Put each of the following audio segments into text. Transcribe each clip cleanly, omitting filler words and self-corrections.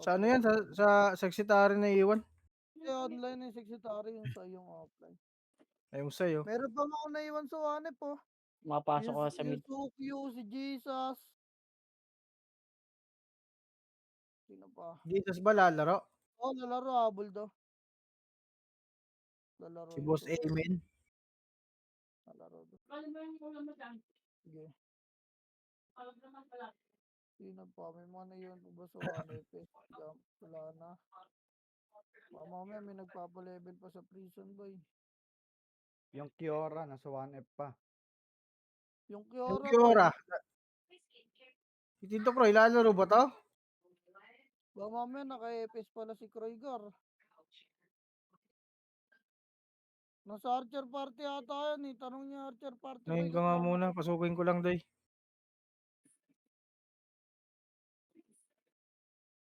Sa ano offline. yan, sa secretary na iwan? Online yung secretary, yung sa yung offline. Ayun sa'yo. Meron pa ako naiwan sa Wanep po. Mapasok ka sa Yung mid. Sukyo, si Jesus. Sino pa? Jesus ba lalaro? Lalaro habol daw. Lalaro Si yung Boss Sukyo. Amen. Lalaro daw. Sige. Sino pa? May mga naiwan po ba sa Wanep? Wala na. Mamaya may nagpapa-level pa sa prison boy. Yung Kiora, nasa 1F pa. Yung Yung Kiora Kiora. boy. Si Tito Croy, lalaro ba to? Mamaya naka-EPS pala si Kroigar. Nasa Archer Party ata yan eh. Tanong niya Archer Party boy. Ngayon ka nga muna, pasukin ko lang doy.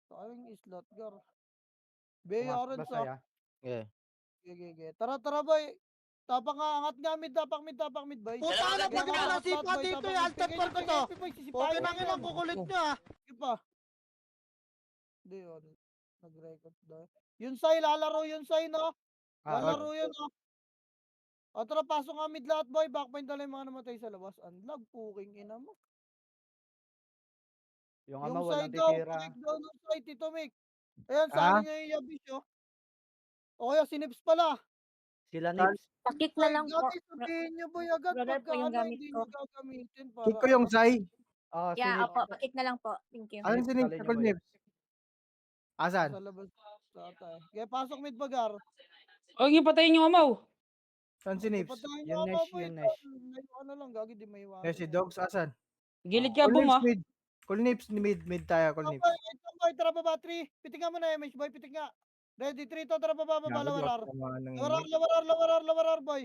Sayang slot gar. Pumasok Bayaran ba sa. saya? Yeah. Gege. Tara boy. Tapak nga, angat nga mid, tapak mid boy. Puta na, pag Kaya nasipa angat boy, dito tapak eh, mid. alter Pingay par ko niyo, to. pingay, boy, sisipahin Okay niyo nang yan. inang kukulit nyo ah. Sige pa. Hindi yun. Nag-record daw. Yun say, lalaro yun say no. Lalaro yun no. O tara, pasok nga mid lahat boy. Backpoint na lang yung mga namatay sa labas. Unlag, puking ina mo. Yung ama Yung walang side daw, titira. connect daw ng side, Tito Mick. Ayan, Ah? sali niya yung Yabish, oh. O kaya, si Nips pala. Sila Nips. Pakik na lang po. Gagi, sabihin niyo boy agad Brother pagka po yung ano, gamit hindi ko. niyo gagamitin para Check ko yung ano. Sai. Oh, si Yeah, Nips. opo. Pakik na lang po. Thank you. Asan Nips, si Nips? salin niyo Call boy. Nips. Asan? Sa labas ata eh. Kaya pasok mid bagar. Huwag niyo patayin yung amaw. Saan si Nips? Patayin Yung niyo ako Nesh, boy. yung Nesh. May ano lang, gagi di may iwasan. Eh, si Dogs, asan? Gilid ka, Call boom Nips ah. mid. Call Nips, mid tayo, call Nips. Wait lang boy, tara baba 3. Pitik nga muna MH boy, pitik nga. Ready, 3 to, tara baba, lawarar. Lawarar boy.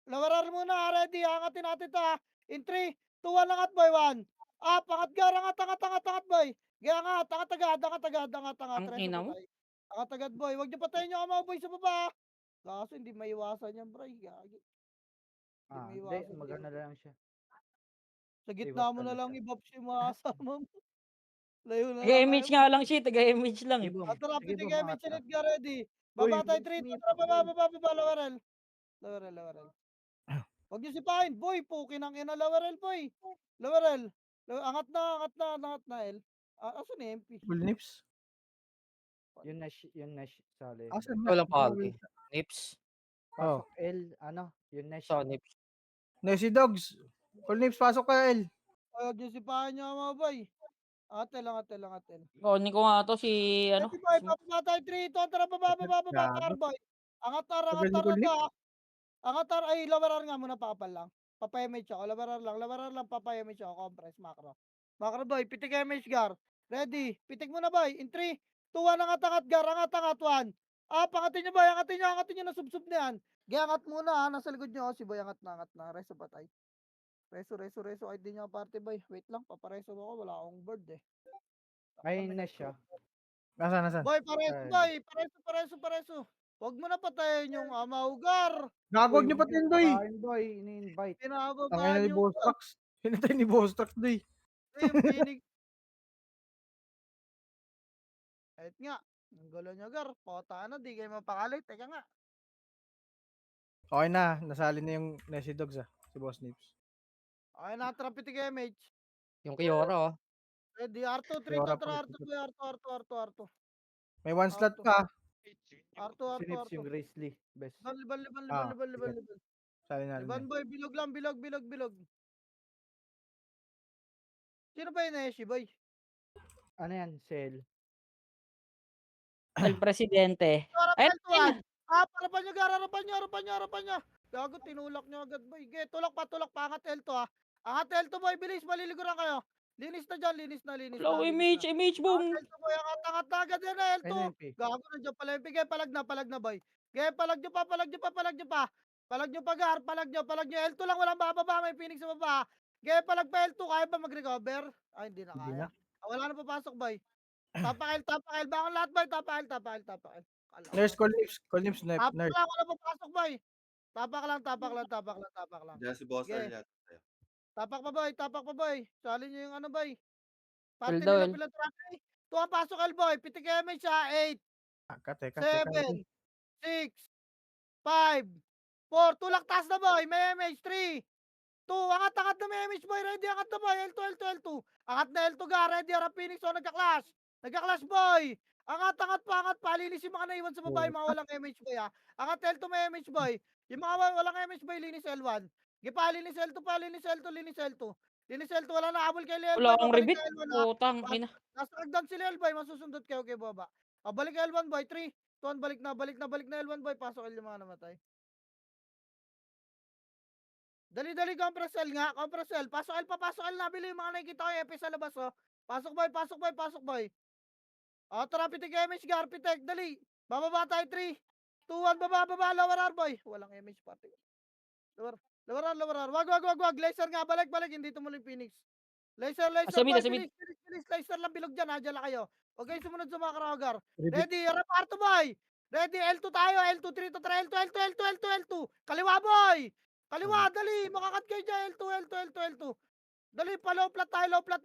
Lawarar muna, ready, angatin natin to ha. In 3, 2, 1, angat boy, 1. Angat gar, angat boy. Gaya angat, angat. Ang Reso ina mo. patay. Angat agad boy, wag niyo patayin yung amaw boy sa baba. Kaso hindi maiwasan yan bro, gagi. Hindi Hindi, maiwasan magana yan. lang siya. Sa gitna mo na lang i-buff si mga kasama mo. Layo na lang Taga-image kayo. nga lang siya. Taga-image lang eh. Ibom. Tara, Sige pitik Bom, MH angat ka. ulit ka ready. Uy, Babatay Will 3, Smith, tara baba, Lawarel. Huwag niyo sipahin, boy, pukin ang ina Lawarel, boy. Lawarel. Angat na, El. Asan ni MP? Call Nips? Yung Nesh, sali. Asan na? Walang pake. Nips. Oh. Pasok L, ano, yung Nesh. So, Nips. Ne, si Dogs. Call Nips, pasok ka, L. Huwag niyo sipahin niyo mga boy. Atel. Kunin ko nga to si ano. Ready, boy, babatay 3, tara baba, tar, boy. Angat tar Tagal ni Call Nips. ka. Angat tar, ay, lawarar nga muna, papal lang. Papayamage ako, lawarar lang, papayamage ako, compress, macro. Macro boy, pitik image gar. Ready, pitik mo na boy, in 3, 2, 1, angat gar, angat, 1. Pangatin niyo boy, angatin niyo na sub na yan. Giangat muna ha, nasa likod niyo, si boy, angat na, reso patay. Reso, ay di niyo party boy. Wait lang, papareso ako, wala akong board eh. May Nesh siya. Asan? Boy, pareso. Huwag mo na patayin yung amaugar. Gago, huwag niyo pati yun, doy. Boy, ini-invite. Tangina Pinababaan ni yung Boss Trax. Hinatay ni Boss Trax, doy. yung pinig. Kahit nga, ang gulo nyo gar, pota na, di kayo mapakalit. Teka nga. Okay na, nasali na yung Nessie Dogs si Boss Nips. Okay na, trapiti kay MH. Yung Kiora oh. Ready, R2, 3 Kiora to, tara, R2. May one slot pa. R2. Si Nips yung Grizzly. Best. Libal. Sali na rin Liban yan. boy, bilog lang, bilog. Sino ba yun si boy? Ano yan, Cell? El Presidente. Harapan Ayun. tuwan. Harapan nyo. Gago, tinulak nyo agad boy. Ge, tulak pa. Angat L2 ha. Angat L2 boy, bilis, maliliguran kayo. Linis na dyan, linis na. Low image boom. L2 boy, angat na agad yan L2. NMP. Gago, nandiyan pala yung Ge, palag na boy. Ge, palag nyo pa. Palag nyo pa gar, palag nyo. L2 lang, walang bababa, may Phoenix sa baba. Ge, palag pa L2, kaya ba mag-recover? Ay, hindi na Hindi kaya. na. Wala na papasok boy. Tapakil. Bangon lahat boy, tapakil. Nurse, call Nips, Tapak nurse. lang, wala papasok boy. Tapak lang. Diyan si Bossel Sige. yan. Tapak pa boy. Sali nyo yung ano boy. Well Party daw, nila well. Pilatrate. Tuwa pasok L-boy. Pitik MH siya. 8, Kate. 7, 6, 5, 4. Tulak taas na boy. May MH. 3, 2. Angat na may MH boy. Ready. Angat na boy. L2. Angat na L2 ga. Ready. Harap Phoenix. O nagka-clash. Nagka-clash boy. Angat pa. Linis yung mga naiwan sa babae. Mga walang MH boy ha. Angat L2 may MH boy. Yung mga walang MH boy. Linis L1. Gipa. Linis L2 pa. Linis L2. Linis L2. Wala na habol kay L1. Wala akong Babalik rebit. na L1 ha. Putang ina. Nasa agdan sila L boy. Masusundot kayo kay baba. Balik L1 boy. 3, 2, balik na L1 boy. Pasok L yung mga namatay. Dali, compress L nga. Compress L. Pasok L. Nabili yung mga nakikita ko yung EP sa labas, oh. Pasok boy. O, tara, pitik MH, gar, pitik. Dali. Bababa tayo, 3, 2, 1, baba. Lower R, boy. Walang MH, pati. Lower R. Wag. Laser nga, balik. Hindi tumuloy Phoenix. Laser, Asa mid, boy. asa mid. Bilis. Laser lang, bilog dyan, ha. Diyan lang kayo. Huwag kayo sumunod sa mga karawagar. Ready, harap R2, boy. Ready, L2 tayo. L2, 3 to 3. L2. Kaliwa, boy. Kaliwa, dali. Makakat kayo dyan. L2. Dali pa, low plat tayo. Low plat,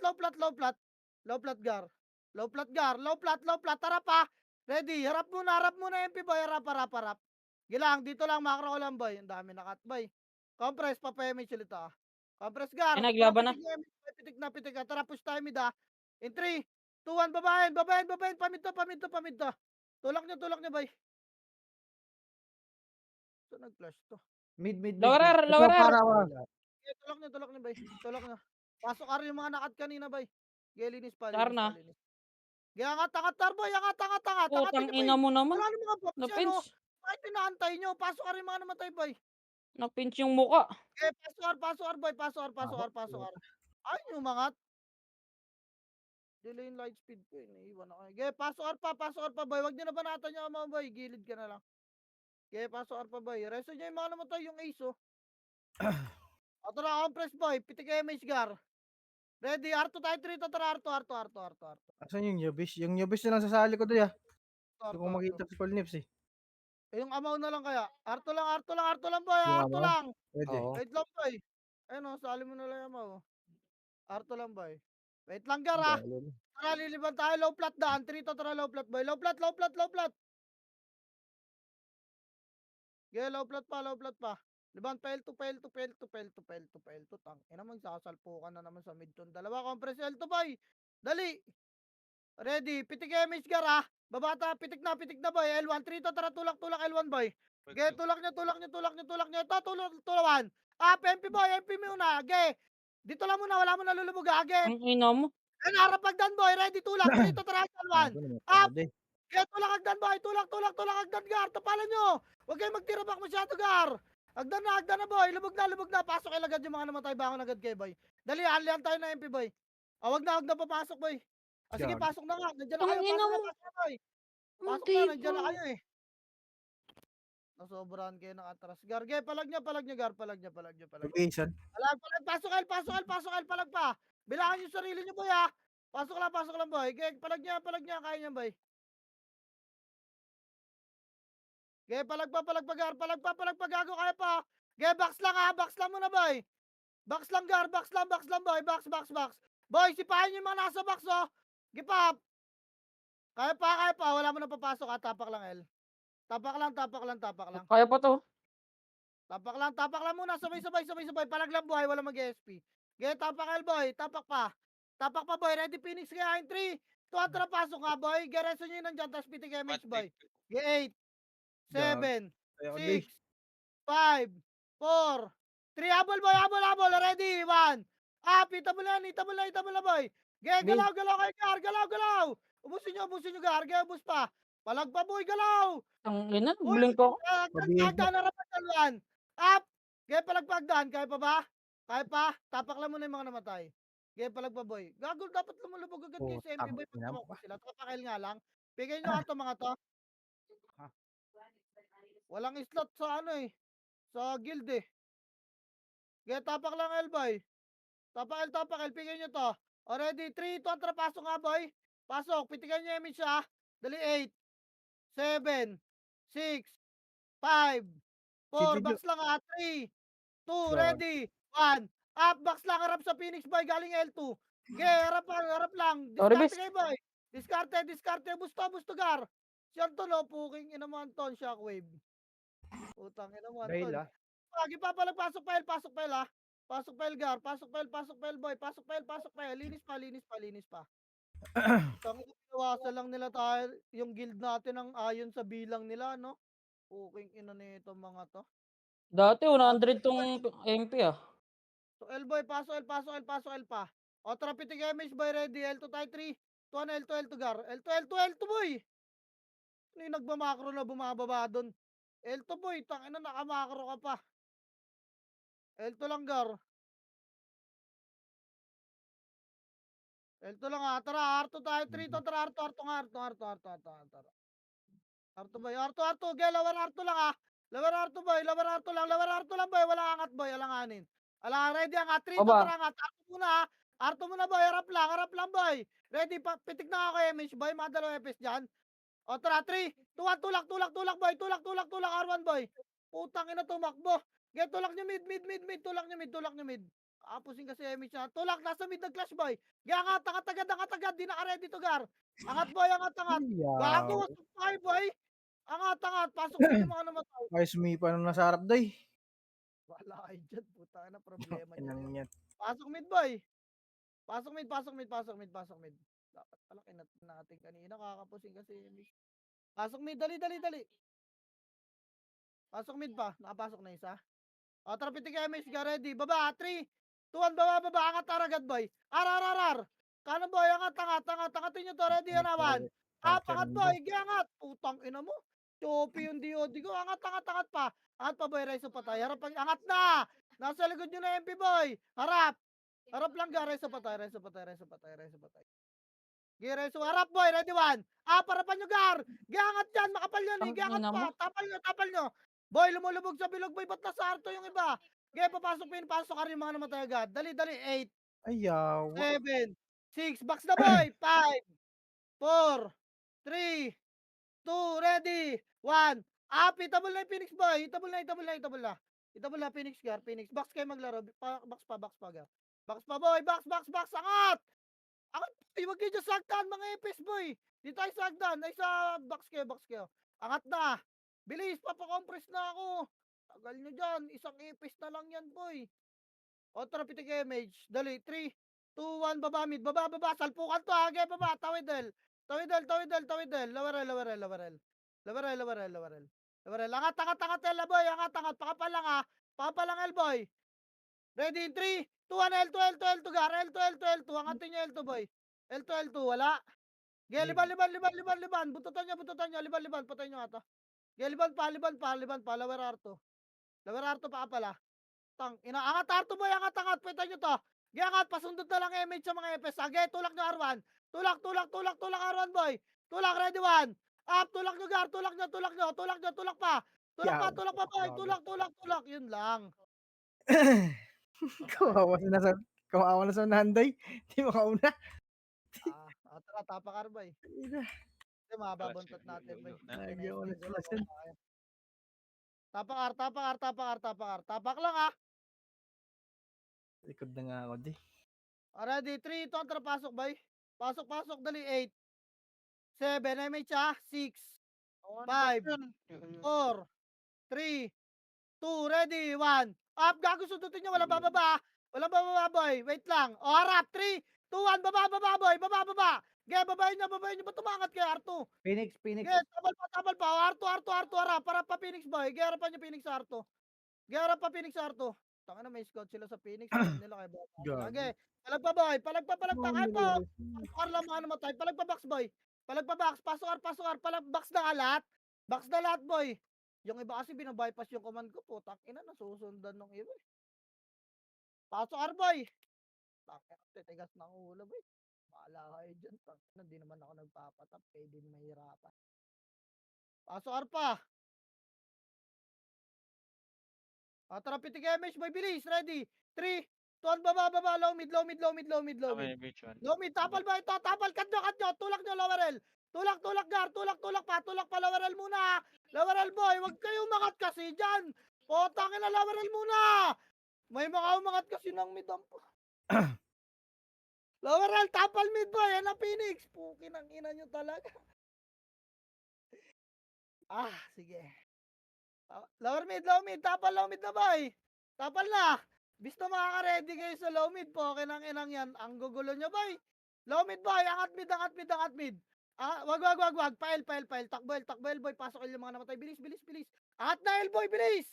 gar. Low plat. Tara pa. Ready, harap muna MP, boy. Harap. Gilang, dito lang, macro ko lang, boy. Ang dami na cut, boy. Compress, papayamay ulit, ah. Compress, gar. Ay, naglaban na. Pitik na. Tara, push tayo mid, ah. In 3, 2, 1, babahin. Pamid to. Tulak nyo, boy. Ito, nag-flash to. Mid. Lower R. Okay, tulak nyo, boy. Pasok ar yung mga nakat kanina, boy. Linis pa. Sar na. Angat, boy. Angat. Putang Angat nyo, ina boy. mo naman. Wala na mga box yan, oh. Napinch. Bakit pinaantay nyo? Pasok ar yung mga namatay, boy. Napinch yung muka. Okay, pasok ar, boy. Pasok ar. Ay, yung mangat. Delay yung light speed ko, iniiwan ako. Okay, pasok ar pa, boy. Wag nyo na banatan yung mga, boy. Gilid ka na lang. Okay, pasok ar pa, boy. Reso nyo yung mga namatay, yung ace, oh. Ato na, compress, boy. Pitik MH, gar. Ready, R2 tayo, 3 to, tara, R2. Asan yung Newbies? Yung Newbies na lang sasali ko doon, Hindi ko R2. makita sa full nips, eh. Eh, yung amaw na lang kaya. R2 lang, boy. Yung R2 amaw? lang. Pwede. Oo. Wait lang, boy. Ayun, oh, sali mo na lang yung amaw. R2 lang, boy. Wait lang, gar, ah. Tara, liliban tayo. Low plat daan. 3 to, tara, low plat, boy. Low plat. Yeah, low plat pa. Liban, pel to. Tang. Ina, magsasalpukan na naman sa midton. Dalawa, compress L2, boy. Dali. Ready, pitik MH, gar, ah. Babata, pitik na, boy. L1, 3 to, tara, tulak, L1, boy. Ge, tulak nyo. Ito, tulawan. MP, boy. MP muna. Ge. Dito lang muna, wala mo nalulubog, ah. Ge. Ang ina mo. Ayun, harap agdan, boy. Ready, tulak. 3 to, tara, L1. Up. Pwede. Ge, tulak agdan, boy. Tulak agdan, gar. Tapalan nyo. Huwag kayong magtirabak masyado, gar. Agdan na, boy. Lubog na. Pasok kayo agad yung mga namatay. Bangon agad kayo, boy. Dali, alihan tayo na MP, boy. Wag na papasok, boy. Sige, Gag. pasok na nga. Nandiyan na Ang kayo. ina mo. Pasok na, boy. Pasok Hindi na, nandiyan na pa. kayo, eh. Nasobrahan kayo ng atras. Gar, ge, palag nyo, gar. Palag nyo. Location. Palag. Pasok, L. Palag pa. Bilangan yung sarili nyo, boy, ha. Pasok lang, boy. Ge, palag nyo. Kaya nyo, boy. Ge, palag pa, gar. Palag pa, gago kaya pa. Ge, box lang, ha. Box lang muna, boy. Box lang, gar. Box lang, boy. Box. Boy, sipahin yung mga nasa box, oh. Gipap. Kaya pa. Wala mo na papasok, ha. Tapak lang, L. Tapak lang. Kaya pa to. Tapak lang muna. Sabay. Palag lang, buhay. Wala mag-SP. Ge, tapak, L, boy. Tapak pa, boy. Ready, Phoenix, kaya in 3, 2, na pasok, ha, boy. Ge, reso nyo yun nandyan. Tapos pitik MH, boy. Ge, 8, 7, Kaya 6, 5, 4, 3, habol, boy. Ready, 1. Itabol na, boy. Ge, galaw kayo, gar. Galaw. Ubusin nyo, gar. Ge, ubus pa. Palag pa, boy. Galaw. Ang ina. Uy, Blink ako. Agdan na rapat dalwan. Up. Ge, palagpagdan. Kaya pa ba? Tapak lang muna yung mga namatay. Ge, palagpa, boy. Gagol, dapat lumulubog agad kayo sa MP, boy. Ina mo Pagtawag ko sila. Tapakail nga lang. Bigay nyo ato mga to. Walang slot sa sa guild, eh. Ge, tapak lang, L, boy. Tapak L. Bigay nyo to. Already, 3, 2, pasok nga, boy. Pasok. Pitigan nyo yung siya. Dali, 8, 7, 6, 5, 4, Sige, box lang, 3, 2, Gag. ready, 1, up, box lang, harap sa Phoenix, boy, galing L2. Ge, harap lang, Sorry, discard bes. kayo, boy. Diskarte, busto, gar. Siyan to, no, puking ina mo, Anton, shockwave. Putang ina mo, Bail Anton. ah. Lagi pa pala, pasok fail, ah. Pasok fail, gar. Pasok fail, boy. Pasok fail. Linis pa. Tangina, binawasan lang nila tayo, yung guild natin ang ayon sa bilang nila, no? Puking ina nito mga to. Dati 100 tong MP ah. So, L-boy, pasok L pa. O, therapeutic image, boy, ready. L2 tayo, 3. Tuwan, L2, gar. L2, boy. Ano yung nagmamakro na bumababa doon? L2, boy. Tangina, nakamakro ka pa. L2 lang, gar. L2 lang, ha. Tara, R2 tayo, 3 to. Tara, R2. R2, boy. R2. Ge, lower R2 lang, ha. Lower R2, boy. Lower R2 lang, boy. Walang angat, boy. Alanganin. Ready, angat. 3 to, Baba. tara, angat. R2 muna, ha. R2 muna, boy. Harap lang, boy. Ready, pitik na ako, image, boy. Mga dalawang FPS dyan. O, tara, 3, 2, 1, tulak, boy. Tulak, R1, boy. Putang ina, tumakbo. Get, tulak nyo mid. Tulak nyo mid. Apusin kasi image na. Tulak, nasa mid nag-clash, boy. Ge, angat agad. Di naka-ready to, gar. Angat, boy, angat. Gago, Yaw. wasap tayo, boy. Angat. Pasok mid yung mga namatay. Ay, sumipa na nasa harap, day. Wala kayo dyan. Putang ina, problema nyo na Inang yun. yan. Pasok mid, boy. Pasok mid. Dapat pala kinat natin kanina. Kakapusin kasi image. Pasok mid, dali. Pasok mid pa. Nakapasok na isa. O, tara, pitik image ka, ready. Baba, 3, 2, 1, baba. Angat, agad, boy. R. Kanan, boy, angat. Angatin nyo to, ready, yan, awan. Angat, boy, angat. Putang ina mo. Choppy yung DOD ko. Angat pa. Angat pa, boy, reso pa tayo. Angat na. Nasa likod nyo na MP, boy. Harap lang, ga. Reso pa tayo. Reso, harap, boy, ready, 1. Parapan nyo, gar. Giangat yan, makapal yan, eh. Giangat Tangina pa. mo. Tapal nyo. Boy, lumulubog sa bilog, boy. Ba't nasa arto yung iba? Gaya, pasok ka rin yung mga namatay agad. Dali, 8, Ay, yaw. 7, 6, box na, boy. 5, 4, 3, 2, ready, 1. Itabol na yung Phoenix, boy. Itabol na, Phoenix, gar. Box kayo maglaro. Box pa, gar. Box pa, boy. Box. Angat. Huwag kayo dyan sagdan, mga epes, boy. Di tayo sagdan. Ay, sa box kayo. Angat na. Bilis, papakompress na ako. Tagal nyo dyan. Isang epes na lang yan, boy. O, tara, pitik image. Dali, 3, 2, 1, baba, mid. Baba. Salpukan to, hagay, baba. Tawidel. Lowerel. Angat, Ella, boy. Angat. Pakapalang, El, boy. Ready, 3, 2, 1, L2, gar. L2. Angatin nyo, L2, boy. L2, wala. Ge, liban. Bututan nyo. Liban. Patay nyo ata. Ge, liban pa. Lower R2 pa pala. Angat R2, boy. Angat. Patay nyo to. Ge, angat. Pasundot na lang image sa mga FS. Ge, tulak nyo R1. Tulak R1, boy. Tulak, ready, 1. Up, tulak nyo, gar. Tulak pa. Yaw. Tulak pa, boy. Tulak. Yun lang. Kawawa na sa nanday. Di makauna. Tara, tapak boy. Hindi, mababuntot natin, boy. Nagyaw na sila sen. Tapak lang, ha. Likod na nga ako, di. Ready, 3, 2, tara, pasok, boy. Pasok, dali, 8, 7, MH, ha. 6, 5, 4, 3, 2, ready, 1. Up, gago, sundutin nyo, walang bababa, boy. Wait lang. O, harap, 3, 2, 1, baba, boy. Baba. Ge, babayin nyo. Ba't tumangat kayo, R2? Phoenix. Ge, tabal pa. R2, harap. Harap pa, Phoenix, boy. Ge, harapan nyo, Phoenix, R2. Tanga na, may scout sila sa Phoenix. Alam nila kayo ba? Gago. Sige, palag pa, boy. Palag pa. Kahit pa, pasok lang mga namatay. Palag pa, box, boy. Pasok R. Palag, box na lahat. Boy. Yung iba kasi binabypass yung command ko po. Takina, nasusundan ng iba. Pasok R, boy. Takina, titigas ng ulo, boy. Bahala kayo dyan. Takina, di naman ako nagpapatap. Kaya di mahirapan. Pasok R pa. Tara, pitik image, boy. Bilis, ready. 3, 2, 1, baba. Low mid. Low mid, tapal ba ito? Cut nyo. Tulak nyo, lowerel. Tulak, gar. Tulak pa, lowerel muna. Lowerel, boy. Huwag kayo umangat kasi dyan. Potangin na, lowerel muna. May mga umangat kasi ng mid. Lower L, tapal mid boy. Yan ang Phoenix. Pukin ang ina nyo talaga. Sige. Lower mid, low mid. Tapal, low mid na boy. Tapal na. Bisto makaka-ready kayo sa low mid po. Kinang inang yan. Ang gugulo nyo boy. Low mid boy. Angat mid, angat mid, angat mid. Wag. Pail. Takbo L boy. Pasok L yung mga namatay. Bilis. Angat na L boy, bilis.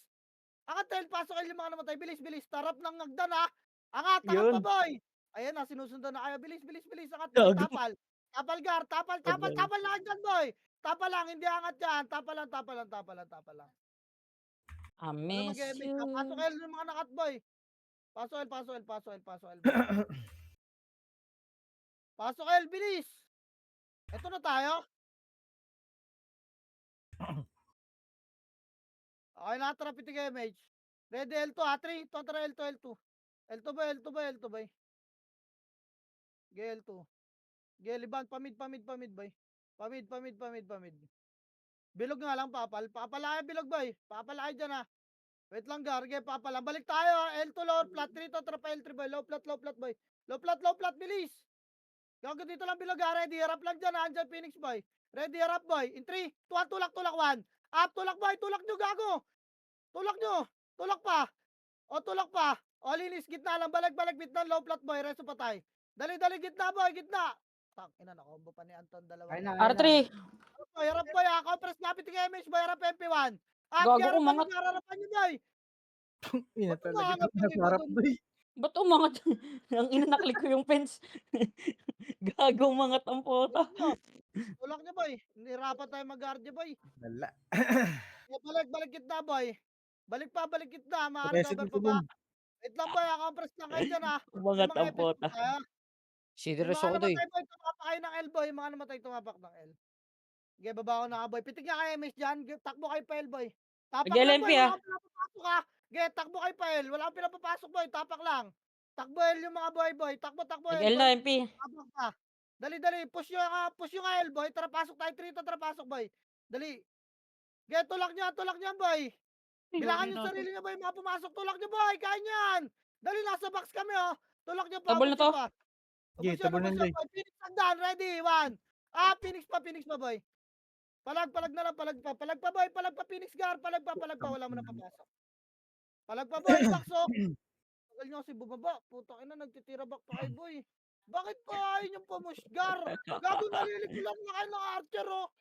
Angat L, pasok L yung mga namatay. Bilis. Tarap ng nagdan ha. Angat pa Yun. boy. Ayan na, sinusundan na kayo. Bilis. Angat boy. Gago. Tapal gar. Tapal lang dyan boy. Tapal lang, hindi angat yan. Tapal lang. I Ano miss mag-emig you. ka? Pasok L yung mga nakat boy. Pasok L boy. Pasok L, bilis. Ito na tayo. Okay na, tara pitig image. Ready L2 ha, 3. Tara L2. L2 boy. G L2. Liban, pamid boy. Pamid. Bilog nga lang, papal. Papalaki bilog boy. Papalaki dyan ha. Wait lang, Garge, papalang. Balik tayo. L2 lower flat. 3 to trapa L3 boy. Low flat boy. Low flat, bilis. Gago dito lang bilog ha. Ready, harap lang dyan ha. Andyan Phoenix boy. Ready, harap boy. In 3, 2, tulak 1. Up, tulak boy. Tulak nyo, gago. Tulak pa. Tulak pa. Linis, gitna lang. Balik, gitna. Low flat boy. Reso patay. Dali, gitna boy. Gitna. Tang, ina na. Combo pa ni Anton. Dalawa. Ay na. R3. Harap boy ha. Compress lapit ng image boy. Harap MP1. Gago, Harapan umangat. nyo. Harapan nyo boy. Ina Ba't talaga. umangat yung iba Nasarap dun? boy. Ba't umangat? Ang ina, naklik ko yung fence. Gago, umangat ang puta. Tulak nyo boy. Nirapan tayo mag-RJ boy. Wala. Balik gitna boy. Balik gitna. Reset Ma-recover mo pa si ba? Boom. Wait lang boy. Compress lang kayo dyan ha. Umangat Yung mga ang FS puta. tayo. Yung Serious mga ako doy. namatay boy. Tumapak kayo ng L boy. Yung mga namatay tumapak ng L. Okay, baba ko na ka boy. Pitig nga kayo MS dyan. Takbo kayo pa L boy. Tapak lang Nag-LMP boy. Wala ah. kang pinapapasok ha. Okay, takbo kayo pa L. Wala kang pinapapasok boy. Tapak lang. Takbo L yung mga boy. Takbo L Nag-L boy. na MP. Tapak pa. Dali. Push yung L boy. Tara pasok tayo. 3 to tara pasok boy. Dali. Okay, tulak niya boy. Bilangan yung sarili niya boy. Mga pumasok. Tulak niya boy. Kaya niyan. Dali, nasa box kami oh. Tulak niya pa. Double na to. Okay, tabon ng light. Boy. Phoenix hagdan. Ready. 1. Phoenix pa boy. Palag na lang. Palag pa boy. Palag pa Phoenix gar. Palag pa. Wala mo na papasok. Palag pa boy. Box oh. Tagal niyo kasi bumaba. Putang ina, nagtitira back pa kayo boy. Bakit pa ayaw niyong pamushgar? Gago, nalilikulan na kayo ng archer oh.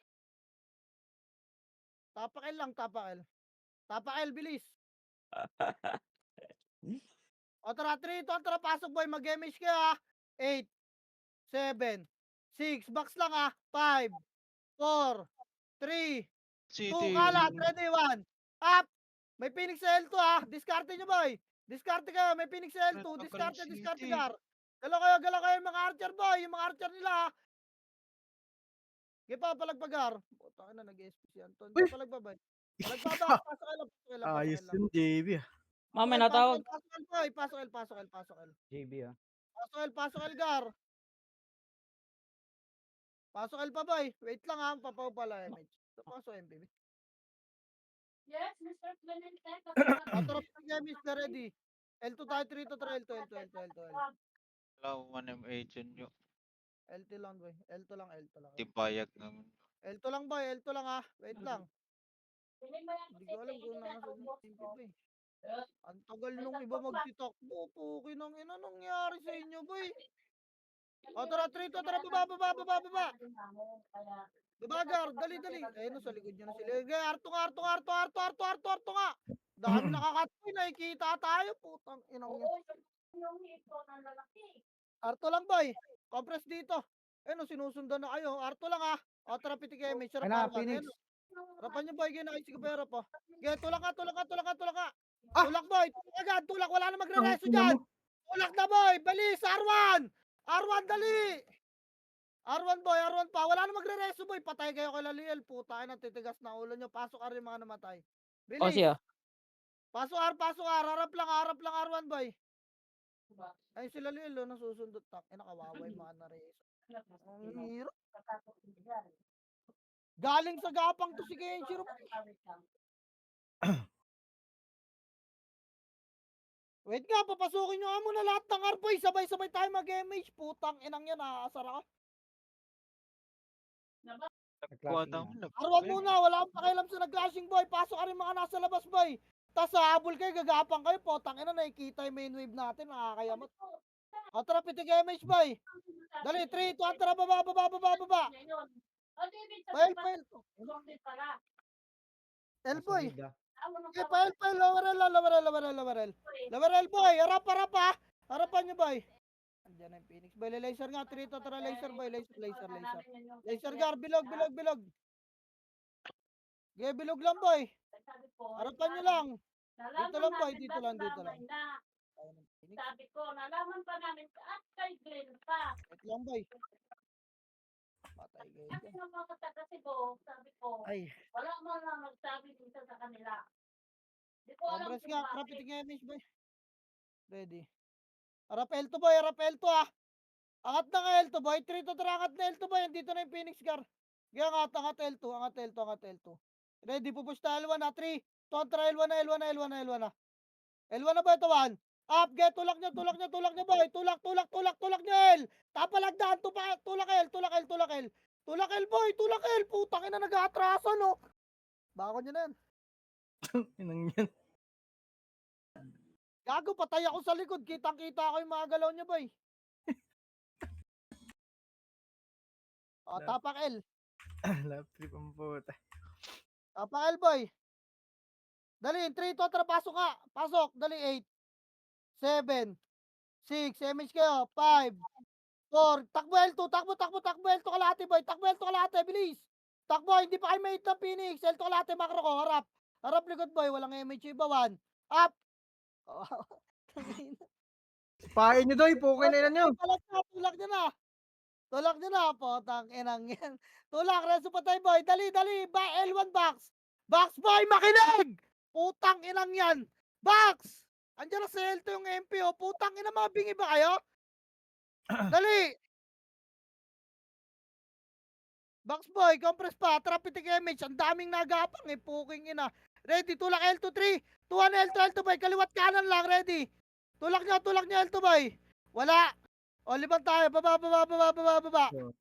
Tapak L, bilis. Tara, 3 to, tara, pasok boy, mag-damage ka ha. 8, 7, 6, box lang ha. 5, 4, 3, 2, kalat, ready, 1. Up! May Phoenix sa L2 ha. Diskarte nyo boy. Diskarte kayo, may Phoenix sa L2. Diskarte gar. Galaw kayo yung mga archer boy. Yung mga archer nila ha. Sige pa, palagpagar. Puta na, nag-SP si Anton. Uy! Palag pa boy. Palag pa, pasok L. Ayos yun, JB ah. Mamay natawag. Pasok L boy. Pasok L. JB ah. Pasok L gar. Pasok L pa boy. Wait lang ha, papaw pala image. Pasok MPB. Yes, Mr. Clemente. Tara, image na ready. L2 tayo, 3 to try L2. Wala ko man yung agent nyo. L2 lang boy. L2 lang. Tibayag naman. L2 lang boy. L2 lang ha. Wait lang. Hindi ko alam kung nakasunod yung MPB. Ang tagal nung iba magtitakbo. Puki ng ina, nangyari sa inyo boy. Tara, 3 to, tara, baba. Babagar, dali. Ayun no, sa likod nyo na sila. Arto nga. Dami nakakatoy, nakikita tayo. Putang inang nyo. Arto lang boy. Compress dito. Ayun no, sinusundan na kayo. Arto lang ha. Tara, pitik kayo. May Ay sarap na, arawan. Phoenix. Harapan nyo boy, ginakit si Gabera pa. Tulak ka. Tulak boy, tulak agad, tulak. Wala na magre-reso dyan. Tulak na boy, balis, R1 dali. R1 boy, R1 pa. Wala na magre-reso boy. Patay kayo kay Laliel. Puta na, titigas na ulo nyo. Pasok R yung mga namatay. O Bilis. siya. Pasok R. Harap lang R1 boy. Ayun si Laliel, nasusundot tak. Nakawaway mga na-reso. Ang hirap. Galing sa gapang to si Kenshiro. Wait nga, papasukin nyo nga muna lahat ng Arboy. Sabay-sabay tayo mag-MH. Putang inang yan, naaasar ako. Kuha Nag-clashing daw, na. Arwag muna, wala akong pakialam sa nag-clashing boy. Pasok ka rin mga nasa labas boy. Tas habol kayo, gagapang kayo. Potang ina, nakikita yung main wave natin. Nakakayamot. O tara, pitik MH boy. Dali, 3, 2, 1, tara, baba. Pail. L Nasa boy. mid ah. Okay, pail. Lower L boy. Harap ha. Harapan nyo boy. Andiyan na yung Phoenix boy. Laser nga, 3, 2, tara, laser boy. Laser. Laser gar, bilog. Okay, bilog lang boy. Harapan nyo lang. Dito lang boy, dito lang. Ayun ang Phoenix. Sabi ko, nalaman pa namin at kay Glenn pa. Wait lang boy. Patay kayo Kasi dyan. nung mga kasi ko, sabi ko, Ay, wala mo lang nagsabi dito sa kanila. Di ko alam compress kung nga. bakit. Tara, pitik nga image boy. Ready. Harap L2 boy, harap L2 ah. Angat na nga L2 boy. 3 to tara, angat na L2 boy. Andito na yung Phoenix Gar. Kaya angat L2, angat L2. Ready, pupush na L1 na. 3, 2, tara, L1 na. L1 na ba ito, 1? Up, get, tulak nyo boy. Tulak nyo L. Tapalagdaan, tulak L. Tulak L boy, tulak L. Putang ina, nag-aatraso no. Bako nyo na yan. Inang yan. Gago, patay ako sa likod. Kitang-kita ko yung mga galaw niya, boy. O, tapak L. Lap trip ang puta. Tapak L, boy. Dali, 3, 2, tara, pasok ka. Pasok, dali, 8, 7, 6, MH kayo, 5, 4, takbo L2, takbo L2 kalahati, boy. Takbo L2 kalahati, bilis. Takbo, hindi pa kayo may 8 na Phoenix. L2 kalahati, makro ko, harap. Harap likod, boy. Walang MH iba, 1. Up. Pain nyo doy, pukin na nyo. Tulak nyo na, potang inang yan. Tulak, reso pa tayo boy. Dali, L1 box. Box boy, makinig! Putang inang yan. Box! Andiyan na sa L2 yung MP, oh. Putang ina, mga bingi ba kayo? Dali! Box boy, compress pa, trapitic image. Ang daming nagapang eh, puking ina. Ready, tulak L2, 3, 2, 1, L2 boy. Kaliwat kanan lang, ready. Tulak nyo L2 boy. Wala. O, libang tayo. Baba. Wala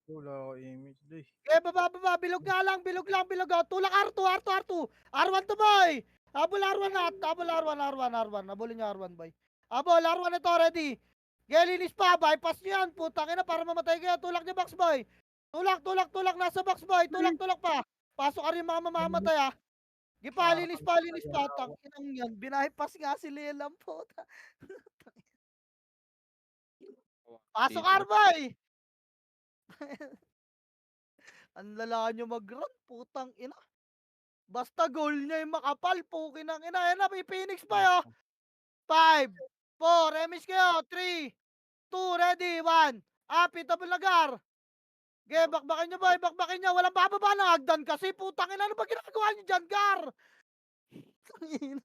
ko image doy. Eh, baba. Bilog lang. Oh. Tulak R2. R1 to boy. Habol R1 na. R1. Habulin nyo R1 boy. Habol R1 ito, ready. Gelinis pa. Bypass nyo yan. Putang ina para mamatay kayo. Tulak nyo box boy. Tulak. Nasa box boy. Tulak pa. Pasok ka rin mga mamamatay ah. Gipa, linis pa. Tang inang yan. Binahypas nga si Lelam po. Pasok Dito. R-boy. Ang lala nyo mag-run, putang ina. Basta goal niya yung makapal, pukin ang ina. Ayan na, may Phoenix pa yun. 5, 4, remis kayo. 3, 2, ready, 1. Pitable na gar. Okay, bakbakin nyo boy, Walang bababa ng hagdan kasi, putang ina. Ano ba ginagawa nyo dyan, gar? Tangina.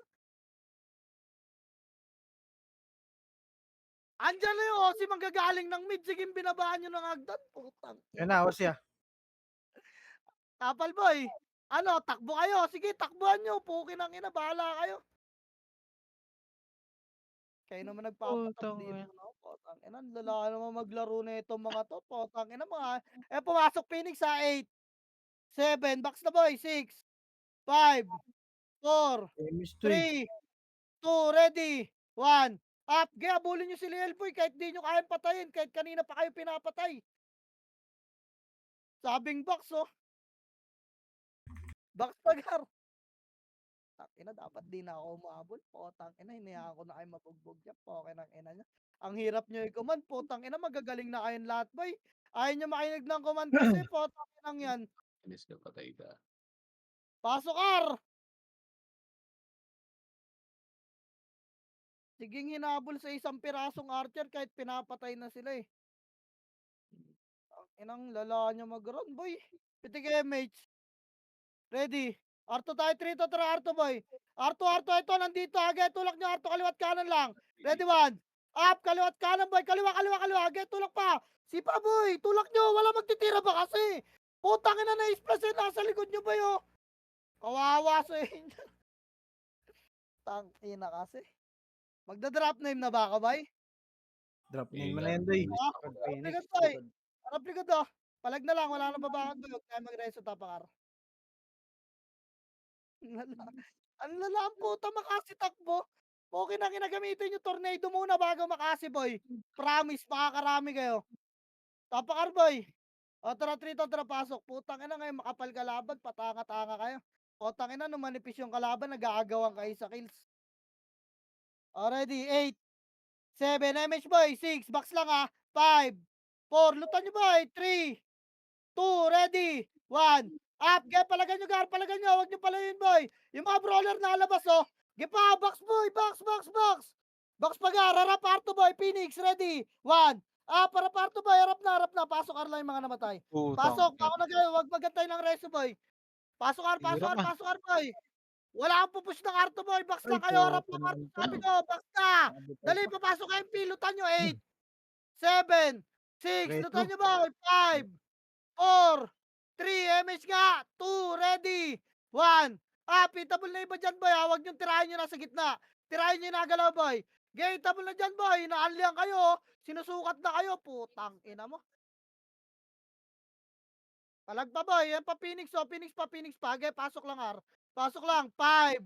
Andyan na yung Osi manggagaling ng mid. Sige, binabaan nyo ng hagdan, putang Yan na, ako siya. Tapal boy. Ano, takbo kayo. Sige, takbuhan nyo. Pukin ang ina. Bahala kayo. Kayo naman nagpapatak Putang dito. ina. No? Potang ina. Lala naman maglaro na itong mga to. Potang ina mga. Pumasok Phoenix sa 8. 7. Box na boy. 6. 5. 4. Image doy. 3. 2. Ready. 1. Up. Gaya, abulin nyo si Lielboy. Kahit di nyo kayang patayin. Kahit kanina pa kayo pinapatay. Sabing box, oh. Box pagar. Tangina, dapat di na ako umabol. Potang ina, hinayaan ko na kayo mabugbog dyan. Pokin ang ina nyo. Ang hirap nyo i-command. Potang ina, magagaling na kayong lahat, boy. Ayaw nyo makinig ng command kasi. Potang ina yan. Inis ka, patay ka. Pasok, R! Siging hinabol sa isang pirasong archer kahit pinapatay na sila eh. Ang inang lala nyo mag-run, boy. Pitik MH. Ready. R2 tayo, 3 to tara, R2 boy. R2, ito, nandito, agad, tulak nyo, R2, kaliwat kanan lang. Ready, 1. Up, kaliwat kanan boy, kaliwa, agad, tulak pa. Sipa boy, tulak nyo, wala magtitira ba kasi? Putang ina na isplash yun, nasa likod nyo boy, oh. Kawawa sa inyo. Tang ina kasi. Magda-drop name na ba ako, boy? Drop name mo na yan, Doy. Pag Phoenix, Likod, boy. likod. Harap likod, oh. Palag na lang, wala nang babakad, boy. Huwag tayo mag-reso tapakar. Ang lala ang puta makasi takbo. Okay na ginagamitin yung tornado muna bago makasi, boy. Promise, makakarami kayo. Tapakar, boy. O, tara, Trito, tara, pasok. Putang ina ngayon, makapal kalaban, patanga-tanga kayo. Putang ina, nung manipis yung kalaban, nag-aagawan kayo sa kills. Already, 8, 7, MH, boy, 6, box lang ah, 5, 4, lutan nyo, boy, 3, 2, ready, 1, up, get, palagan nyo, Gar, palagan nyo, huwag nyo palayin, boy. Yung mga brawler nalabas, oh. Get pa, box, boy, box, box, box. Box pa, Gar, harap, Arto, boy, Phoenix, ready, 1, up, harap, Arto, boy, harap na, pasok, Arla yung mga namatay. Pasok, ako na kayo, huwag magantay ng reso, boy. Pasok, Ar, pasok, Ar, pasok, Ar, boy. Wala akong pupush ng Arto, boy, box lang kayo, harap ng Arto, sabi ko, box na. Dali, papasok kayo, pilutan nyo, 8, 7, 6, Reto. lutan nyo, boy, 5, 4, 3, MH nga, 2, ready, 1, pitable na iba dyan, boy, huwag nyo tirahin nyo nasa gitna, tirahin nyo yung nagalaw, boy, gateable na dyan, boy, naanlihan kayo, sinusukat na kayo, putang ina mo. Palag pa, boy, yan pa Phoenix, oh, Phoenix pa, pasok lang, pasok lang, 5,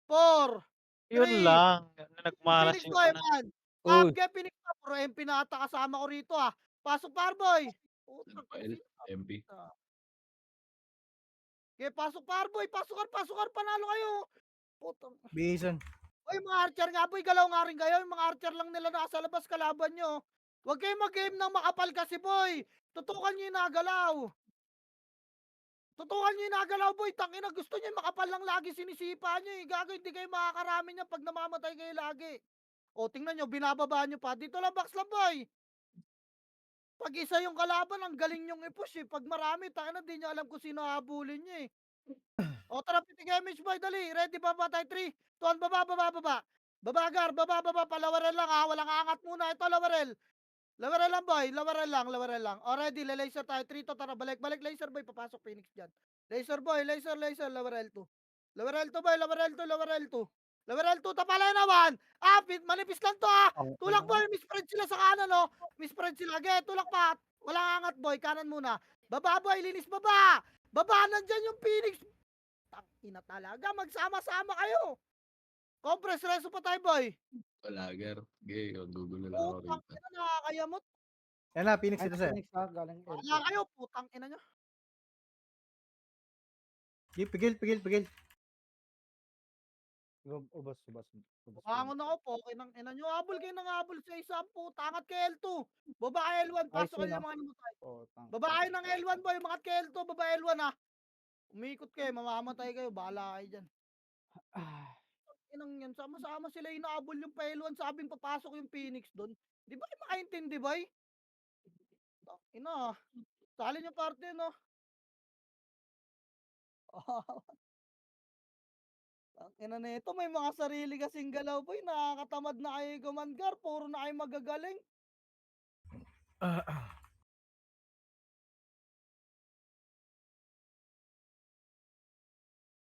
4, Yun 3, lang. Nagmaras Phoenix yung boy, ano. man. Uy. Phoenix pa, puro MP na ata kasama ko rito, ah. Pasok, Parboy. Putang ina, MP. pasok, Parboy, pasok, panalo kayo. Putang. Bison. Oy, mga archer nga, boy, galaw nga rin kayo. Yung mga archer lang nila nasa labas, kalaban nyo. Huwag kayo mag-game ng makapal kasi, boy. Tutukan nyo yung nagalaw. Tutukan nyo yung nagalaw, boy. Tangina, gusto nyo yung makapal lang lagi sinisipa nyo, eh. Gago, hindi kayo makakarami niya pag namamatay kayo lagi. O, tingnan nyo, binababa nyo pa. Dito lang, box lang, boy. Pag isa yung kalaban, ang galing nyong i-push, eh. Pag marami, tangina, di nyo alam kung sino habulin nyo, eh. O, tara, pitik image, boy, dali. Ready, baba tayo, 3, 2, 1, baba. Babagar, baba, palawaran lang, ha. Walang angat muna. Ito, lawarel. Lawarel lang, boy. Lawarel lang. O, ready, laser tayo. 3, 2, tara, balik, laser, boy. Papasok, Phoenix dyan. Laser, boy, laser, lawarel 2. Lawarel 2, boy, lawarel 2. Lawarel 2, tapalay naman. Manipis lang to, ah. Tulak, boy, mispread sila sa kanan, oh. Mispread sila. Tulak pa. Walang angat, boy. Kanan muna. Baba, boy, linis, baba. Baba, nandyan yung Phoenix. Tangina talaga, magsama-sama kayo. Compress, reso pa tayo, boy. Palagar. Gay, gugulo lang ako Putang rito. ina, nakakayamot. Yan na, Phoenix Ay, ito sa'yo. Phoenix ha, galing L2. Wala kayo, putang ina nyo. Pigil. Ubos. Bumangon ako po, kinang ina nyo. Habol kayo ng habol sa isa, puta. Angat kay L2. Baba kay L1, pasok kayo sino? yung mga namatay. Putang. Baba kayo ng L1, boy. Mangat kay L2, baba L1, ha. Umikot kayo, mamamatay kayo. Bahala kayo dyan. Ah, Inang yan, sama-sama sila inaabol yung pa L1. Sabing papasok yung Phoenix doon. Di ba kayo makaintindi, boy? Ina, salin yung parte, no? Ina na ito, may mga sarili kasing galaw, boy. Nakakatamad na kayo gumanggar. Puro na kayo magagaling.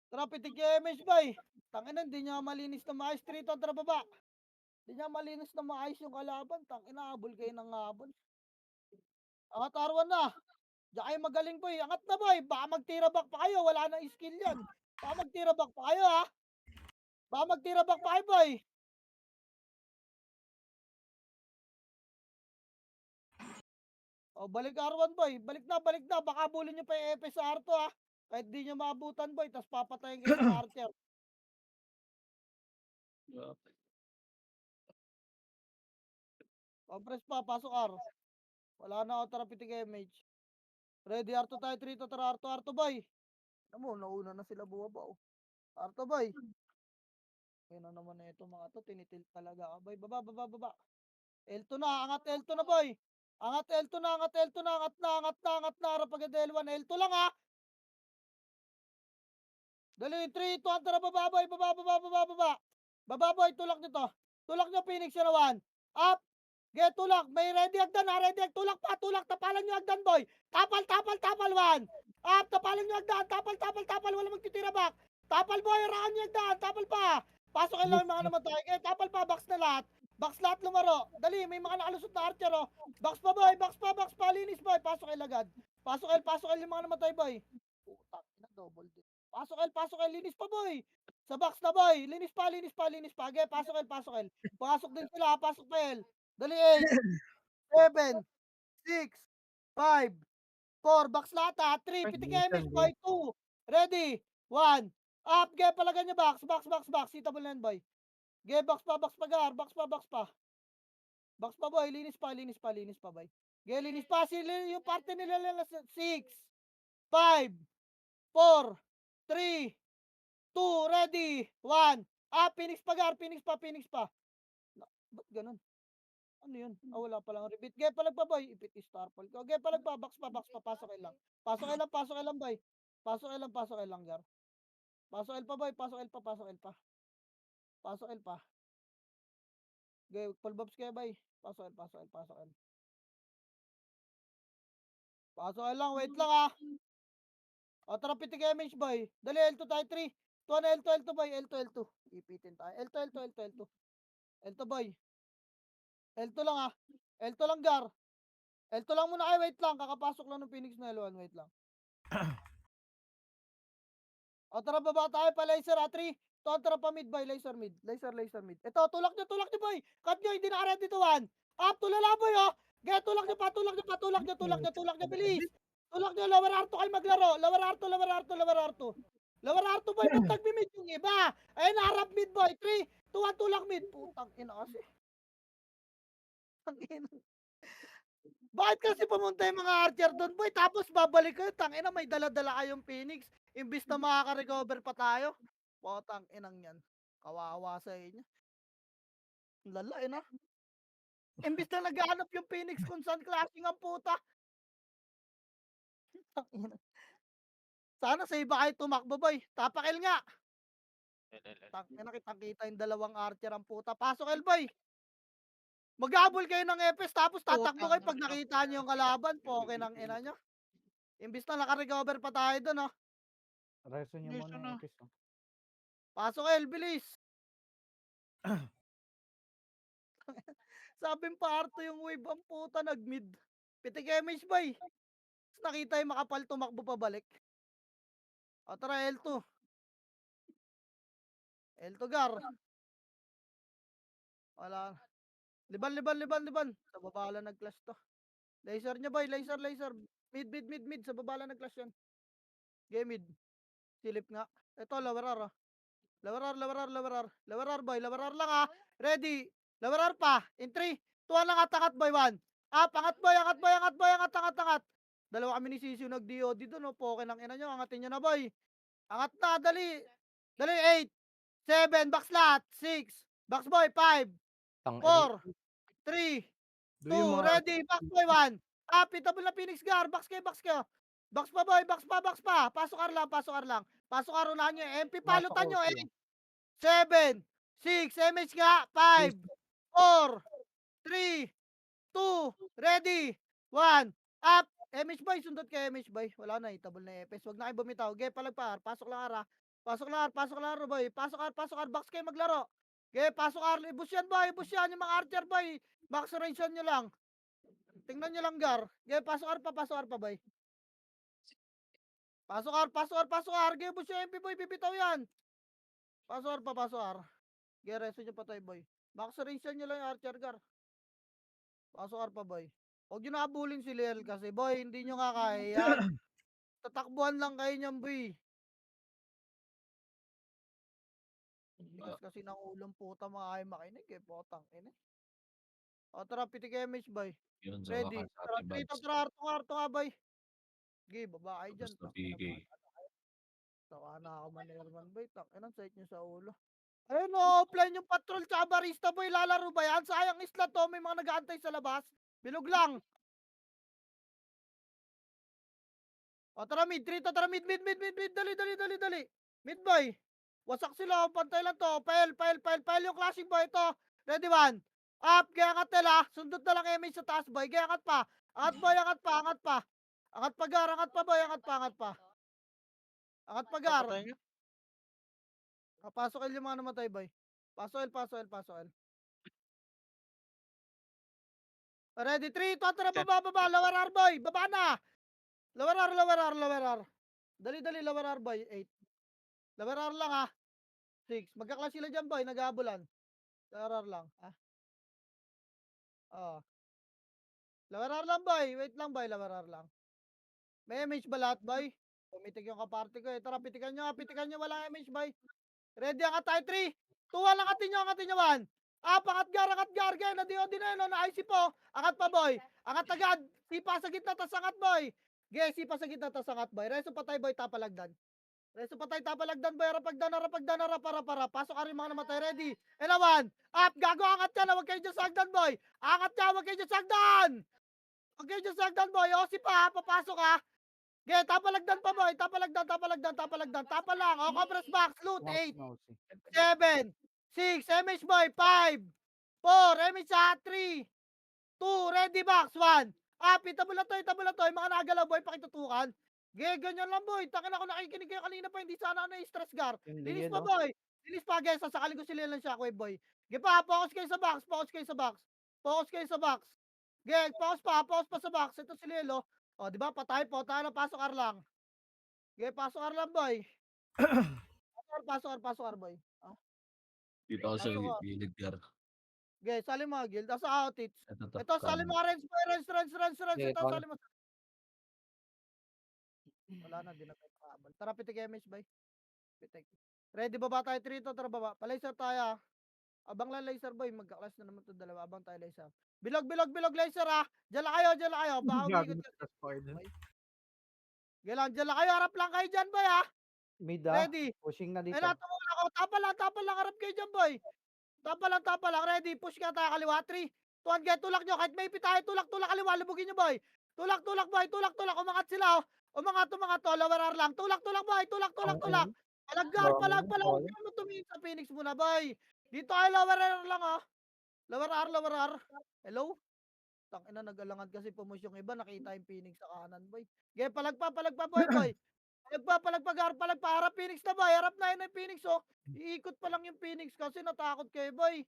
Tara, pitik yung MH, boy. Tangina, hindi niya malinis na maayos. Trito, tara baba. Hindi niya malinis na maayos yung kalaban. Tangina, habol kayo ng habol. Angat R1 na. Diyan kayo magaling, boy. Angat na, boy. Baka magtira back pa kayo. Wala nang skill yan. Baka magtira back pa kayo, ha. Baka magtira back pa kayo, boy. O, balik R1, boy. Balik na. Baka bulin nyo pa yung FS sa R2, ha. Kahit di nyo maabutan, boy. Tapos papatayin kayo ng archer. Compress pa. Pasok R. Wala na ako. Tara, pitik MH. Ready, R2 tayo. 3 to. Tara, R2, boy. Alam mo, nauna na sila buwaba, oh. R2, boy. Kaya na naman na ito, mga to. Tinitilt talaga ka, boy. Baba. L2 na. Angat L2 na, boy. Angat L2 na. Angat na. Harap agad L1. L2 lang, ha. Dali, 3, 2, 1, tara, baba, boy. Baba, boy. Tulak nito. Tulak nyo, Phoenix, yan na 1. Up. Get, tulak. May ready agdan, ha. Ready agdan. Tulak pa. Tapalan nyo agdan, boy. Tapal, 1. Up. Tapalan nyo agdan. Tapal. Wala magtitira back. Tapal, boy. Raan nyo agdan. Tapal pa. Pasok lang yung mga namatay. Kaya tapal pa, box na lahat. Box lahat lumaro. Dali, may mga nakalusot na archer, oh. Box pa, boy. Box pa. Linis, boy. Pasok agad. Pasok yung mga namatay, boy. Putak, na double din. Pasok linis pa, boy. Sa box na, boy. Linis pa. Ge, pasok. Pasok din sila, pasok pa, El. Dali, 8, 7, 6, 5, 4, box lahat, 3, Ay, pitik minsan, image, boy, 2, ready, 1, up, ge, palagyan nyo, box, sitable na yan, boy. Ge, box pa, gar, box pa. Box pa, boy, linis pa, boy. Ge, linis pa, yung parte nila, 6, 5, 4, 3, 2, ready, 1, up, Phoenix pa, gar, Phoenix pa. Ba't ganun? Ano yun? Wala palang repeat. Ge, palag pa, boy. Ipit star pal ko. Ge, palag pa, box pa. Pasok lang. Pasok lang, boy. Pasok lang, gar. Pasok L pa, boy. Pasok L pa. Ge, full bobs kaya, boy. Pasok L. Pasok L lang, wait lang, ah. O, tara, pitik image, boy. Dali, L2 tayo, 3. Tuwan na L2, boy. L2. Ipitin tayo. L2, boy. L2 lang, ah. L2 lang, gar. L2 lang muna kayo, wait lang. Kakapasok lang ng Phoenix na L1, wait lang. O, tara, baba tayo pa, laser, 3. Tara pa mid, boy, laser mid. Ito, tulak nyo, boy. Cut nyo, hindi naka-ready to 1. Up, tulala, boy, oh. Get, tulak nyo, bilis. Tulak nyo, lower arto kayo maglaro. Lower arto. Lower arto, boy, ba't nagmi-mid yung iba? Ayun, harap mid, boy. 3, 2, 1, tulak mid. Putang ina kasi. Bakit kasi pumunta yung mga archer doon, boy? Tapos babalik kayo, tangina, may dala-dala kayong Phoenix. Imbis na makaka-recover pa tayo. Potang inang yan. Kawawa sa inyo. Lala, na. Imbis na naghahanap yung Phoenix kung saan klaseng ang puta. Tangina. Sana sa iba kayo tumakbo, boy. Tapakil nga. Tangina, kitang-kita yung dalawang archer ang puta. Pasok, El, boy. Maghabol kayo ng EPS tapos tatakbo kayo pag nakita nyo yung kalaban. Poke ng ina nyo. Imbis na naka-recover pa tayo doon, oh. Reso nyo Yes, muna ano? yung epis. Oh. Pasok, El, bilis. Sabing parto yung wave ang puta nag-mid. Pitik image, boy. Tapos nakita yung makapal tumakbo pabalik. O tara, L2. L2, gar. Wala. Liban. Sa baba lang nag-clash to. Laser niya, boy. Laser. Mid. Sa baba lang nag-clash yan. Game mid. Silip nga. Ito, lower R. Lower R, boy. Lower R lang, ah. Ready. Lower R pa. In 3, 2, lang, angat, boy, 1. Up, angat, boy. Angat. Dalawa kami ni Sisiu nag-DOD doon, no. Poke ng ina nyo. Angatin nyo na, boy. Angat na, dali. 8, 7, box lahat. 6, box, boy, 5, 4, 3, 2, ready. Box, boy, 1. Up, itable na Phoenix Gar. Box kayo. Box pa, boy. Box pa. Pasok R lang. Pasok R, unahan nyo. MP, palutan nyo. 8, 7, 6, MH nga. 5, 4, 3, 2, ready, 1, up. MH boy, sundot kay MH boy. Wala na, itabol na EPS. Huwag na kayo bumitaw. Ge, palagpar. Pasok lang ara. Pasok lang ara, boy. Pasok R. Box kayo maglaro. Ge, pasok R. Ibus yan, boy. Yung mga archer, boy. Max range nyo lang. Tingnan nyo lang, gar. Ge, pasok R pa, boy. Pasok R. Ge, ibus yung MP, boy. Bibitaw yan. Pasok R. Ge, reso nyo patay, boy. Max range nyo lang yung archer, gar. Pasok R pa, boy. Huwag nyo nakabulin si Liel kasi, boy, hindi nyo nga kaya yan. Tatakbuhan lang kayo niyan, boy. Tigas kasi ng ulong puta mga kayo makinig, eh. Potang ina. O, tara, pitik image, boy. Yun sa Ready. wakas, Tara, Ate Babs. arto nga, boy. Okay, baba kayo dyan. Tapos na PK. Saka na ako manerman, boy. Takinan, site nyo sa ulo. Ayun, no, offline yung patrol tsaka barista, boy. Lalaro ba yan? Sayang isla to. May mga nag-aantay sa labas. Bilog lang. O, tara, mid. Tara, mid. Dali. Mid, boy. Wasak sila. Pantay lang to. Pail yung classic, boy. Ito. Ready, 1. Up. Kaya angat nila. Sundot na lang image sa taas, boy. Kaya angat pa. Angat, boy. Angat pa. Angat pa, gar. Angat pa, boy. Angat pa. Angat pa, gar. Papatay nyo? Papasok yung mga namatay, boy. Paso L, paso L, paso L. Ready, 3, 2, 1, Dyan. baba, lower R, boy, baba na. Lower R, lower R, lower R. Dali, lower R, boy, 8. Lower R lang, ha. 6. Magkaklas sila dyan, boy, nag-aabulan. Lower R lang, ha. Oh. Lower R lang, boy. Wait lang, boy, lower R lang. May image ba lahat, boy? Pumitik yung kaparte ko, eh. Tara, pitikan nyo, walang image, boy. Ready, angat tayo, 3, 2, 1, angatin nyo, 1. Angat gar, gaya, na-DOD na yun, no, na-IC po. Angat pa, boy. Angat agad. Sipa sa gitna, tas angat, boy. Ge, sipa sa gitna, tas angat, boy. Reso patay, boy, tapalagdan. Harap, para. Pasok ka rin mga namatay, ready. And a 1. Up, gago, angat ka na, huwag kayo dyan sa hagdan, boy. Angat ka, huwag kayo dyan sa hagdan. Huwag kayo dyan sa hagdan, boy. O, sipa, papasok ka. Ge, tapalagdan pa, boy. Tapa lang. O, compress box, loot, 8. 7, 6, MH boy, 5, 4, MH sa 3, 2, ready box, 1. Itabol na to, yung mga nagalaw boy, pakitutukan. Ganyan lang boy, takin ako nakikinig kayo kanina pa, hindi sana ako na-stress gar. Hindi Linis yan, pa no? boy, linis pa guys, sasakali ko sila lang shockwave boy. Focus kayo sa box. Focus pa sa box, ito si Lelo. O, di ba, patay po, tayo na, pasok R lang. Pasok R lang boy. Pasok R boy. Dito ako sa Pasok ka. gilid, gar. Sali mo guild, nasa outfit. Ito, Ito, sali mo range boy, range. Okay, Ito, tol. sali mo. Wala na, di na tayo makabal. Tara, pitik MH boy. Pitik. Ready baba tayo, 3 to, tara baba. Palaser tayo. Abang lang laser boy, magka-clash na naman to dalawa. Abang tayo laser. Bilog laser ha. Diyan lang kayo. Baka Gago umikot na ka. tas pa kayo dun. Diyan lang kayo, harap lang kayo dyan boy ha. Mid Ready. pushing na Ay, dito. natumula ko. Tapa lang, harap kayo dyan boy. Tapa lang, ready. Push ka tayo kaliwa, 3, 2, 1, get, tulak nyo. Kahit may pitay, tulak kaliwa, lubugin nyo boy. Tulak boy, umangat sila oh. Umangat to, lower R lang. Tulak boy, tulak. Palag, huwag kayo mo tumingin sa Phoenix muna boy. Dito ay lower R lang oh. Lower R. Hello? Tangina, nag-alangan kasi pumus yung iba, nakita yung Phoenix sa kanan boy. Ge, palag pa boy. Palag pa, harap Phoenix na boy. Harap na yun yung Phoenix oh. Iikot pa lang yung Phoenix kasi natakot kayo boy.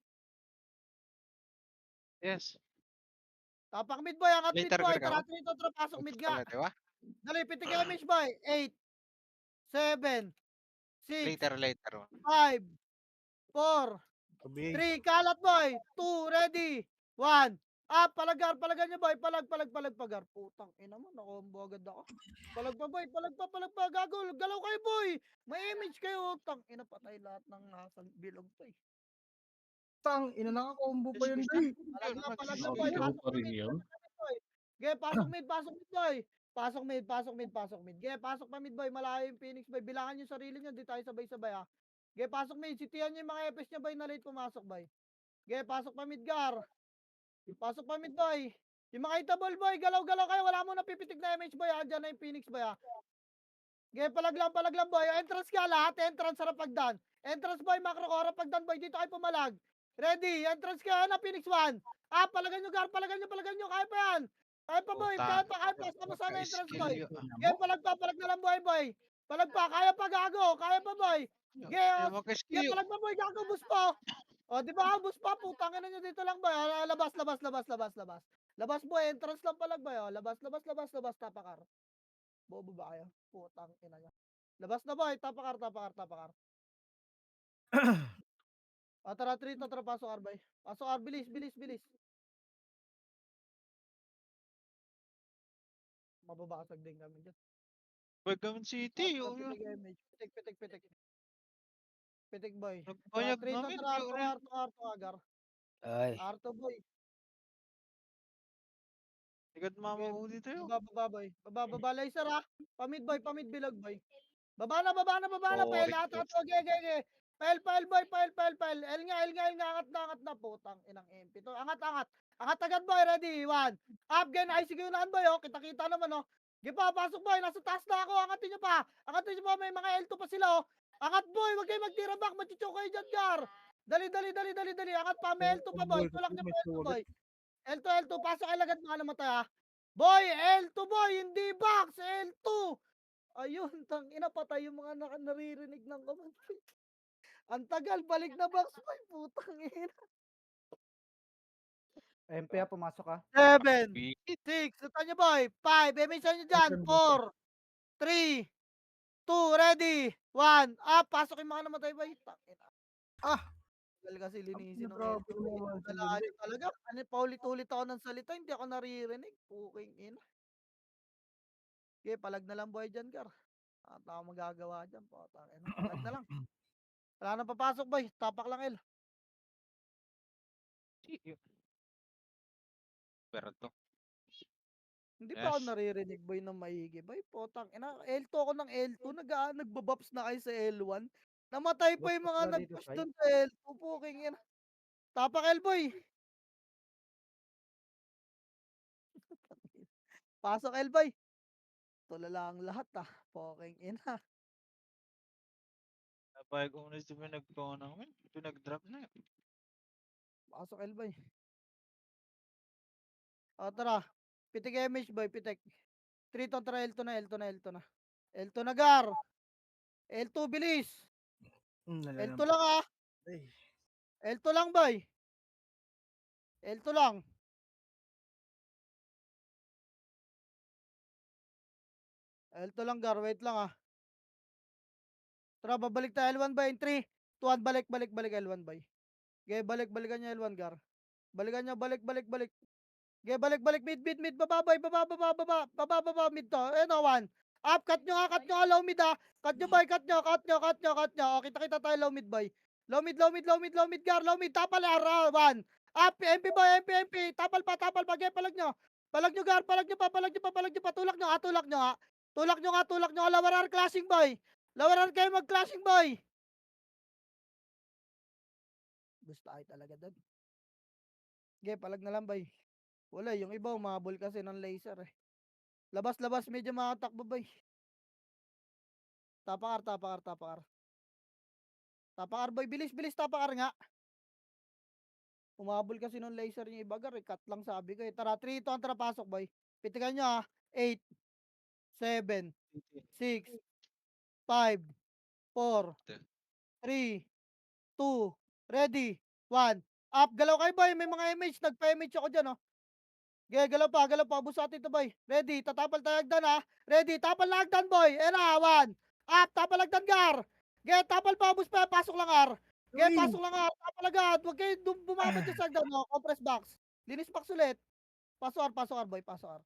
Yes. Tapak mid boy, angat mid Later boy. ka Tara, ako. 3 to, tara, pasok mid nga. Di ba? Dali, pitik image boy. 8, 7, 6, Later. 5, 4, Kabig. 3, kalat boy. 2, ready. 1. Palagan nyo boy. Palag. Putang ina mo, nakombo agad ako. Palag pa. Gago, galaw kayo boy. May image kayo. Tang ina, patay lahat ng nasa bilog to eh. Tang, ina naka-combo pa yun, day. Palag lang boy. Ikaw pa rin yun. Ge, pasok mid boy. Pasok mid. Ge, pasok pa mid boy. Malayo yung Phoenix boy. Bilangan nyo sarili nyo. Di tayo sabay-sabay ha. Ge, pasok mid. Sitihan nyo yung mga EPS nyo boy na late pumasok boy. Ge, pasok pa mid gar. Pasok pa mid boy. Yung mga itabol boy. Galaw kayo. Wala mo napipitik na MH boy ha. Diyan na yung Phoenix boy ha. Ge, palag lang boy. Entrance ka lahat. Entrance harap pagdan. Entrance boy. Macro ko harap pagdan boy. Dito kayo pumalag. Ready. Entrance ka na Phoenix 1. Palagan nyo gar. Palagan nyo. Kaya pa yan. Kaya pa boy. Kaya pa. Sama-sama entrance boy. Ge, palag na lang boy. Palag pa. Kaya pa gago. Kaya pa boy. Ge, palag pa boy. Gago. Bus pa. O, di ba? Bus pa. Putangin na nyo dito lang boy. Labas. Labas boy. Entrance lang palag boy. Labas. Tapakar. Bobo ba kayo? Putang ina nyo. Labas na boy. Tapakar. Tara, 3 to, tara, pasok R boy. Pasok R, bilis. Mababasag din kami dyan. Bagam City. Pitik. Pitik boy. Nagbayag 3 to, namin. tara, Arto, agar. Ay. Arto boy. Agad mamahuli tayo. Baba, laser ha. Pamid bilog boy. Baba na. Pail Boring ata to. Ge. Pail boy. El nga. Angat na. Putang inang MP to. Angat. Angat agad boy. Ready. 1. Up, gen. ICQ na boy. Oh. Kita naman oh. Ge pa, pasok boy. Nasa taas na ako. Angatin nyo pa. May mga L2 pa sila oh. Angat boy. Huwag kayo magtira back. Machuchok kayo dyan, gar. Dali. Angat pa. May L2 pa boy. Tulak nyo pa L2 boy. L2. Pasok kayo agad mga namatay ha. Boy, L2 boy. Hindi box. L2. Ayun, tang ina, patay yung mga naririnig ng command. Ang tagal, balik na box boy, putang ina. MP pumasok ka. 7, Bigit. 6, lutan nyo boy, 5, emission nyo dyan, 4, 3, 2, ready, 1, pasok yung mga namatay boy. Tangina. Tagal kasi linisin ng grabe LP. naman si Galaan Lindy. nyo talaga. Ano, paulit-ulit ako ng salita, hindi ako naririnig. Puking ina. Okay, palag na lang boy dyan, Gar. At ako magagawa dyan. Putang ina. Palag na lang. Wala nang papasok boy. Tapak lang L. Pero to. Hindi pa ako Yes. naririnig boy ng maigi boy. Putang ina. L2 ako ng L2. Nagbabaps na kayo sa L1. Namatay pa yung mga Basta dito, nag-push Sai. dun sa L2. Puking ina. Tapak L boy. Pasok L boy. Tulala ang lahat Puking ina. Napayag ko muna si pinag-phone namin. Pinag-drop na yun. Pasok L boy. O tara. Pitik MH boy. Pitik. 3 to tara L2 na. L2 na. L2 na. L2 na Gar. L2 bilis. L2 lang Ay. L2 lang boy. L2 lang. L2 lang Gar. Wait lang Tara, babalik tayo L1 boy. In 3, 2, 1. Balik L1 boy. Okay, balikan nyo L1 Gar. Balikan nyo, balik. Okay, balik. Mid. Baba boy. Baba. Mid to. Ayun 1. Up, cut nyo low mid Cut nyo boy, cut nyo. O, kita tayo low mid boy. Low mid Gar. Low mid. Tapal 1. Up, MP boy, MP. Tapal pa. Okay, palag nyo. Palag nyo Gar. Palag nyo pa. Tulak nyo. Lawarar clashing boy. Lawarar kayo mag-clashing boy. Gusto tayo talaga doon. Okay, palag na lang boy. Wala, yung iba umabol kasi ng laser Labas, medyo makatakbo boy. Tapakar. Tapakar boy, bilis, tapakar nga. Umabol kasi ng laser yung iba Gar cut lang sabi ko Tara, 3, 2, tara pasok boy. Pitikan nyo 8, 7, 6, 5, 4, 3, 2, ready, 1. Up, galaw kayo boy, may mga image, nagpa-image ako dyan Okay, galaw pa, abos atin to boy. Ready, tatapal tayo agdan Ready, tapal na agdan boy. 1. Up, tapal agdan Gar. Okay, tapal pa, abos pa, pasok lang R. Okay, pasok lang R, tapal agad. Huwag kayo bumabad dyan sa agdan compress box. Linis box ulit. Pasok R boy, pasok R.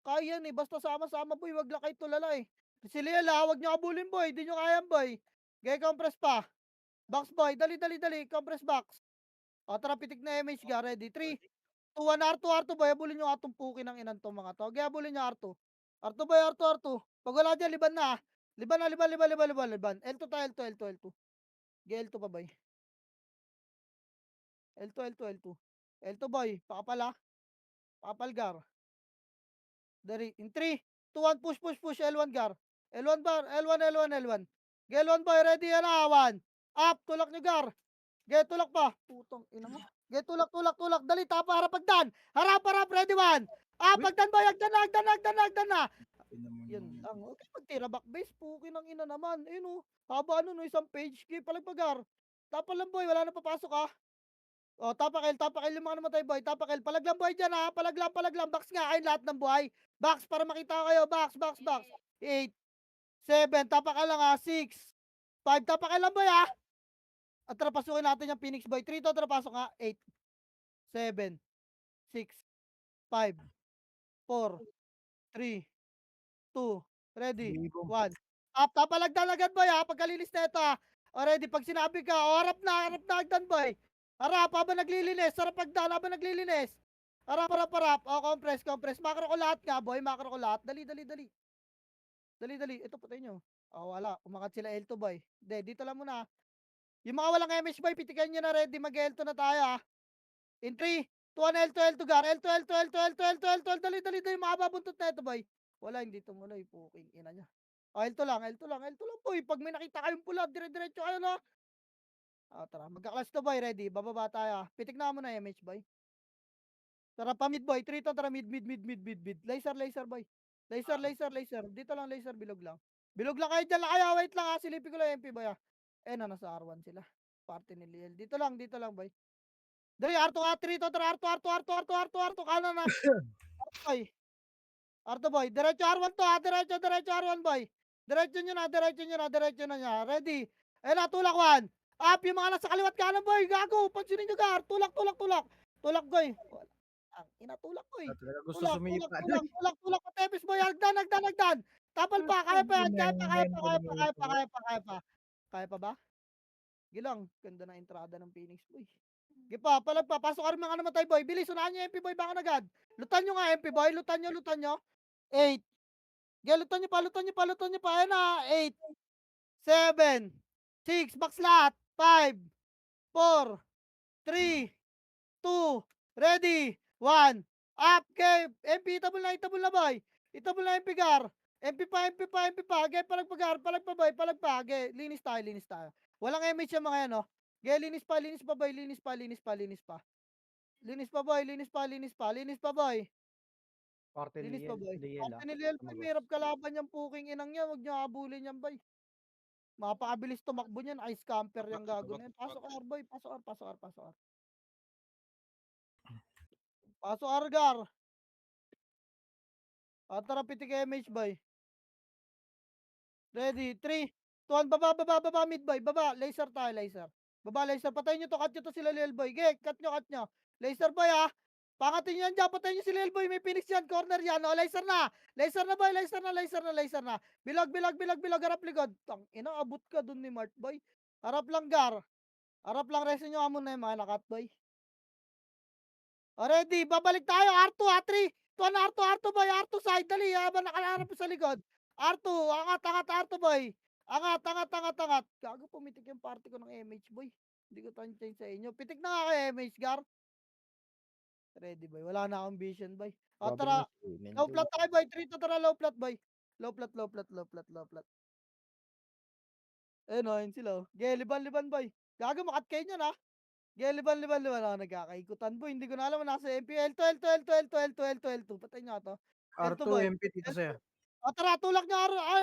Kaya yan basta sama-sama boy, wag lang kayo tulala Si Liela, wag nyo kabulin boy, di nyo kayang boy. Okay, compress pa. Box boy, dali, compress box. O, tara, pitik na image Gar, ready, 3, 2, 1, R2 boy, habulin nyo tumpukin ng inan tong mga to. Okay, habulin nyo R2. R2 boy, R2. Pag wala dyan, liban na Liban. L2 tayo, L2. Okay, L2 pa boy. L2 boy, pakapal Gar. Dari, in 3, 2, 1, push, L1 Gar. L1 bar, L1. Okay, L1 boy, ready 1. Up, tulak nyo Gar. Okay, tulak pa. Putong ina mo. Okay, tulak. Dali, tapa, harap, Harap, ready 1. Pagdan boy, agdan na. Yun lang. Okay, magtira back base. Puki ng ina naman. Haba isang page. Okay, palagpagar. Tapal lang boy, wala na papasok O, tapakil yung mga namatay boy. Tapakil. Palag lang boy dyan Palag lang. Box nga kayo lahat ng buhay. Box, para makita ko kayo. Box. 8, 7, tapakal lang 6, 5, tapakil lang boy At tara, pasukin natin yung Phoenix boy. 3 to, tara, pasok 8, 7, 6, 5, 4, 3, 2, ready, 1. Up, tapalagdan agad boy pagkalinis na ito Already, pag sinabi ka, harap na agdan boy. Harap, habang naglilinis. Harap agdan, habang naglilinis. Harap. Compress. Macro ko lahat nga boy, Dali. Ito, patay nyo. Wala. Umakat sila L2 boy. Dito lang muna Yung mga walang MH boy, pitikan nyo na ready. Mag-L2 na tayo In 3, 2, 1, L2 Gar. L2. Dali. Makababuntot na ito boy. Wala, hindi tumuloy. Puking ina niya. L2 lang boy. Pag may nakita kayong pula, dire-diretso kayo tara. Magka-clash to boy. Ready. Bababa tayo Pitik na mo na MH boy. Tara pa mid boy. 3 to, tara mid. Laser boy. Laser. Dito lang laser. Bilog lang kayo dyan. Wait lang silipin ko lang MP boy Nasa R1 sila. Party ni Liel. Dito lang, boy. Dali, R2, R3, to, R2, kanan na. Boy. R2, boy. Diretso R1 to, ha. Diretso R1, boy. Diretso nyo na niya. Ready? Ayun na, tulak 1. Up, yung mga nasa kaliwat kanan, boy. Gago, pansinin nyo, Gar. Tulak. Tulak, boy. Ang inatulak, boy. Talaga gusto Tulak. sumipa. Patepis, boy. Hagdan. Tapal pa, kaya pa yan. Kaya pa ba? Gilang, ganda na entrada ng Phoenix, boy. Sige pa, palag pa. Pasok ka rin mga namatay, boy. Bilis, unahan nyo MP, boy. Baka agad. Lutan nyo nga, MP, boy. Lutan nyo. 8. Sige, lutan nyo pa. Ayan na. 8, 7, 6. Box lahat. 5, 4, 3, 2. Ready. 1. Up. Okay. MP, itabol na, boy. Itabol na, MP, Gar. MP pa. Okay, palag pa, boy. Okay, linis tayo. Walang MH yung mga yan, oh. Okay, linis pa, boy. Linis pa, boy. Parte Linis ni pa, boy. Liel, Parte ni Liel, boy. lumabas. Mahirap kalaban yung puking inang niya. Huwag niyo habulin yan, boy. Mapakabilis tumakbo niyan. Ice camper yung gago na yan. Pasok R, boy. Pasok R. Pasok R, Gar. Tara, pitik MH, boy. Ready? 3, 2, 1. Baba, mid, boy. Baba. Laser tayo, laser. Baba, laser. Patayin nyo to. Cut nyo to sila, Liel, boy. Ge, cut nyo. Laser, boy, ha. Pangatin nyo yan dyan. Patayin nyo si Liel, boy. May Phoenix yan. Corner yan. O, laser na, boy. Laser na. Bilog. Harap likod. Tang, inaabot ka dun ni Mart, boy. Harap lang, Gar. Harap lang. Resin nyo amo na yung mga nakat, boy. O, ready. Babalik tayo. R2, R3. Tuwan R2, boy. R2 side. Dali, habang nakaharap sa likod. R2. Angat, R2, boy. Angat. Gago, pumitik yung party ko ng MH, boy. Hindi ko tansyahin sa inyo. Pitik na nga kay MH, Gar. Ready, boy. Wala na akong vision, boy. O, tara. Low flat tayo, boy. 3 to, tara. Low flat, boy. Low flat. Ayun, o. Yun sila, o. Ge, liban, boy. Gago, makat kayo nyan, ha. Ge, liban. O, nagkakaikutan, boy. Hindi ko na alam. Nasa MP. L2. Patay nyo to. L2, R2 boy. MP dito sa'yo. O, tara. Tulak nyo,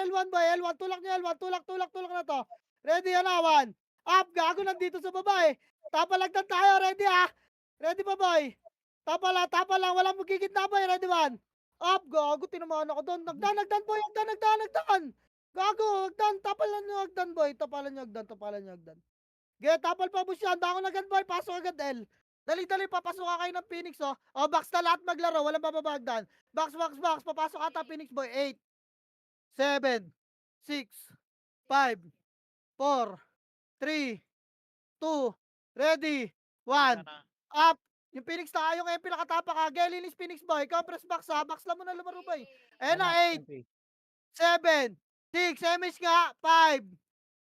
L1, boy. L1. Tulak nyo, L1. Tulak na to. Ready, yan na. 1. Up. Gago, nandito sa baba, eh. Tapalagdan tayo. Ready, ha. Ready pa, boy. Tapal lang. Walang magigit na, boy. Ready, 1. Up. Gago, tinamaan ako doon. Nagdan, boy. Nagdan. Gago, hagdan. Tapalan nyo, hagdan, boy. Tapalan nyo, hagdan. Ge, tapal pa, boss yan. Bangon agad, boy. Pasok agad, L. Dali, papasok ka kayo ng Phoenix, oh. O, box na lahat maglaro. Walang bababa, hagdan. Box. Papasok ata, Phoenix, boy. 8, 7, 6, 5, 4, 3, 2, ready, 1. Sana. Up. Yung Phoenix na yung MP nakatapa ka. Gelinis Phoenix, boy. Compress box, ha. Box lang muna lumaro, boy. Ayan na, 8, 7, 6, MH nga. 5,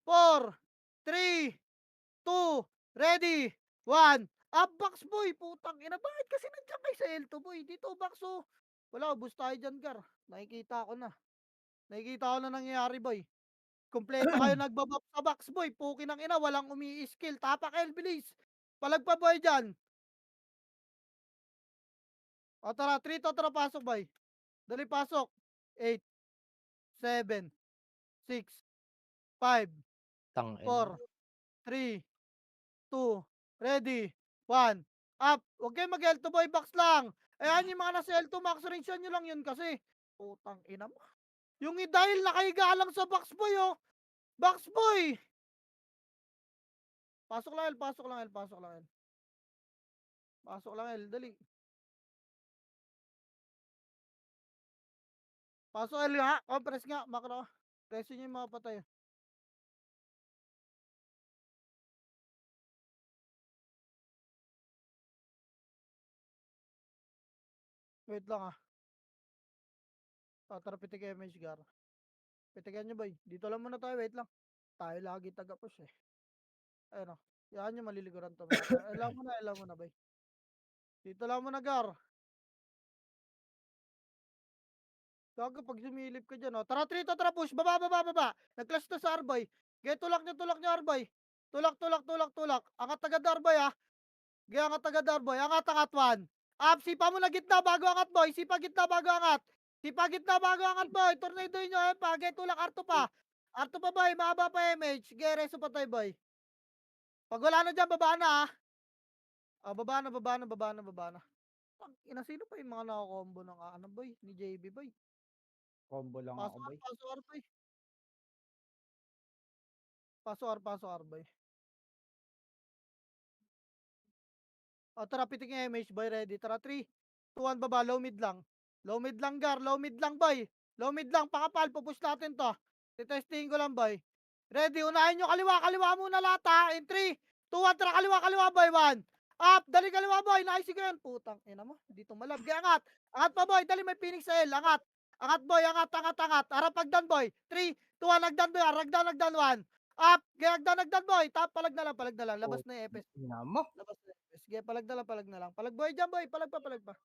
4, 3, 2, ready, 1. Up box, boy. Putang ina. Bakit kasi nandiyan kayo sa L2, boy? Dito, box, oh. Wala, boost tayo dyan, Gar. Nakikita ko na nangyayari, boy. Kompleto kayo nagbabap sa box, boy. Puki ng ina, walang umi-skill. Tapak, El, bilis. Palagpa, boy, dyan. O, tara, 3 to, tara, pasok, boy. Dali, pasok. 8, 7, 6, 5, 4, 3, 2, ready, 1. Up. Huwag kayo mag-L2, boy. Box lang. Ayan yung mga nasa L2, max range nyo lang yun kasi. Putang ina mo. Yung dahil nakahiga lang sa box, boy, oh. Box, boy. Pasok lang, El. Pasok lang, El. Dali. Pasok, El, ha. Compress nga. Makro. Preso nyo yung mga patay. Wait lang, ha. Tara, pitik MH, Gar. Pitikan nyo, boy. Dito lang muna tayo. Wait lang. Tayo lagi taga-push, eh. Ayun, oh. Yan yung maliliguran to. Alam mo na, boy. Dito lang muna, Gar. Gago, pag sumilip ka dyan, oh. Tara, 3 to, tara, push. Baba. Nag-clash na sa Arboy. Ge, tulak nyo, Arboy. Tulak. Angat agad, Arboy, ha. Ge, angat agad, Arboy. Angat, 1. Up, sipa mo na gitna bago angat, boy. Sipa gitna bago angat, boy. Tornado nyo, eh, pa. Ge, tulak, Arto pa. Arto pa boy, mahaba pa MH. Sige, reso pa tayo boy. Pag wala na dyan, baba na ah. Baba na, baba na, baba na, baba na. Ina, sino pa yung mga nakakombo ng ano boy? Ni JB boy. Combo lang ako, boy. Paso R boy. Paso R boy. Tara, pitik yung MH boy, ready. Tara, 3, 2, 1, baba, low mid lang. Low mid lang, Gar. Low mid lang, boy. Low mid lang, pakapal. Pupush natin to. Titesting ko lang, boy. Ready, unahin nyo kaliwa. Kaliwa muna lahat, ha. In 3, 2, 1, tara, kaliwa, kaliwa, boy. 1. Up, dali kaliwa, boy. Nice ko yan. Putang, ina mo. Dito malab. Kaya angat. Angat pa, boy. Dali, may Phoenix sa L. Angat. Angat, boy. Angat, angat, angat. Harap, hagdan, boy. 3, 2, 1, hagdan, boy. Hagdan, hagdan, 1. Up, hagdan, hagdan, boy. Tap, palag na lang, palag na lang. Labas na yung FS. Ina mo. Labas na. Sige, palag na lang, palag na lang. Palag boy dyan, boy. Palag pa, palag pa.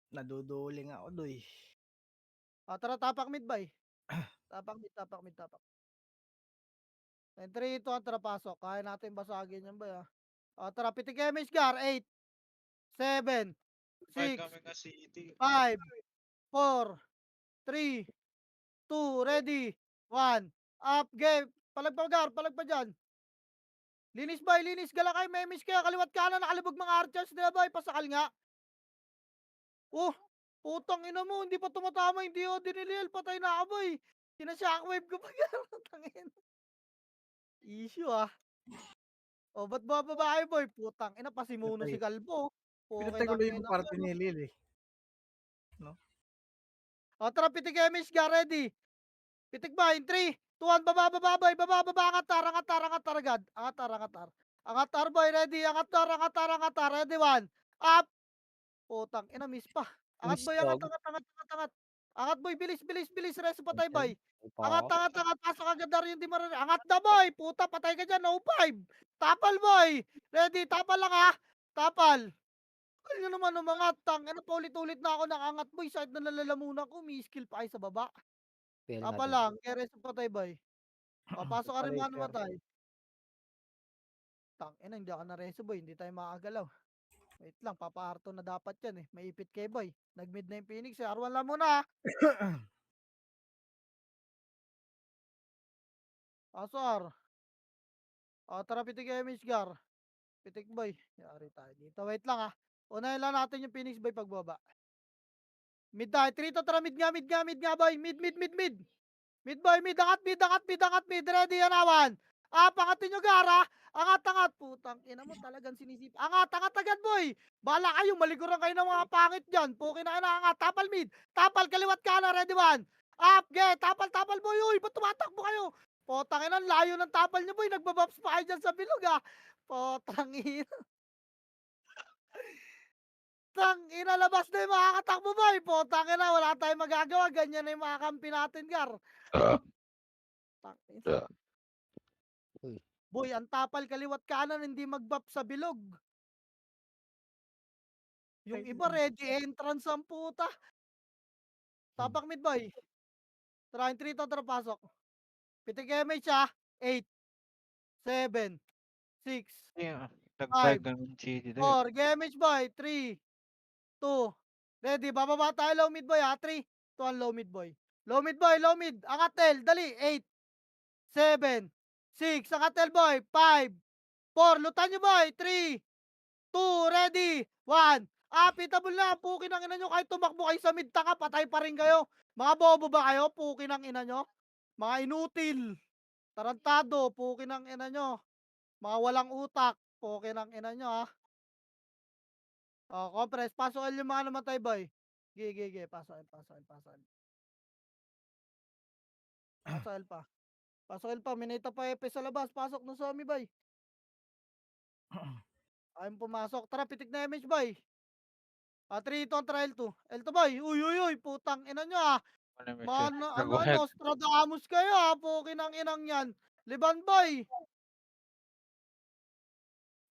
Naduduling ako doy. Tara, tapak mid, boy. Tapak mid, tapak mid, tapak. Entry ito, tara, pasok. Kaya natin basagin yan, boy, tara, pitik MH, Gar. 8, 7, Ay 6, kami nga city. 5, 4, 3, 2, ready, 1. Up, game. Palag pa, Gar. Palag pa dyan. Linis, boy. Linis. Gala kayo, may MH kayo. Kaliwat kanan, nakalibog mga archers nila, boy. Pasakal nga. Putang ina mo, hindi pa tumatama, hindi o dinilil, patay na ako boy. Sina-shockwave ko pa gano'n, tangin. Issue ba't bababa kayo boy? Putang ina, pasimuno si Galbo. Pinatay ko lang yung party ni Lil eh. Tara, pitik MH ga, ready. Pitik ba, in 3, 2, 1, baba, boy, baba, angatar, agad. Angatar boy, ready, angatar, ready, 1. Up. Putang ina, miss pa. Angat boy, angat. Angat boy, bilis, reso patay boy. Angat, pasok agad na rin, hindi marami. Angat na boy, puta, patay ka dyan, no 5. Tapal boy, ready, tapal lang ha. Tapal. Ano naman umangat, ano pa ulit-ulit na ako nakangat boy, side na nalalamunan ko, may skill pa kayo sa baba. Tapal lang, kaya reso patay boy. Pasok ka rin mga namatay. Ina, hindi ako na reso boy, hindi tayo makagalaw. Wait lang, papaarto na dapat yan eh. Maipit kay boy. Nag-mid na yung Phoenix eh. R1 lang muna. Pasor. Tara, pitik kay MH Gar. Pitik boy. Yari tayo dito. Wait lang unahin lang natin yung Phoenix boy pagbaba. Mid tayo. Trito, tara, mid nga boy. Mid. Mid boy, angat mid. Ready yan awan. Pangatin nyo Gara. Angat. Putang ina mo talagang sinisip. Angat agad boy. Bala kayo, maliguran kayo ng mga pangit dyan. Pukin na angat. Tapal mid. Tapal kaliwat ka na. Ready 1. Tapal boy. Uy, ba't tumatakbo kayo? Putang ina, layo ng tapal nyo boy. Nagbabaps pa kayo dyan sa bilog Putang ina. Tang ina, labas na yung makakatakbo boy. Putang ina, wala tayong magagawa. Ganyan na yung mga kampi natin, Gar. Tang ina. Boy, ang tapal kaliwat kanan, hindi magbap sa bilog. Yung iba ready entrance ang puta. Tapak mid boy. Try 3 to, tara pasok. Pitik MH 8, 7, 6, Yeah, nag-bike 5, ng city. 4, GMH boy, 3, 2, ready, bababa tayo low mid boy 3, 2, 1, low mid boy. Low mid, angat tel, dali, 8, 7, 6, angat tel boy, 5, 4, lutan nyo boy, 3, 2, ready, 1. Pitable na, pukin ang ina nyo, kahit tumakbo kayo sa mid taka, patay pa rin kayo. Mga bobo ba kayo, pukin ang ina nyo? Mga inutil, tarantado, pukin ang ina nyo. Mga walang utak, pukin ang ina nyo compress, pasokan yung mga namatay boy. Gigi, pasokan. Pasokan pa, minita pa epe sa labas, pasok ng zombie boy. Ayun pumasok, tara, pitik na image boy. 3 ito, try L2. L2 boy, uy, putang ina nyo Mga Nostradamus kayo pukin ang inang yan. Liban boy.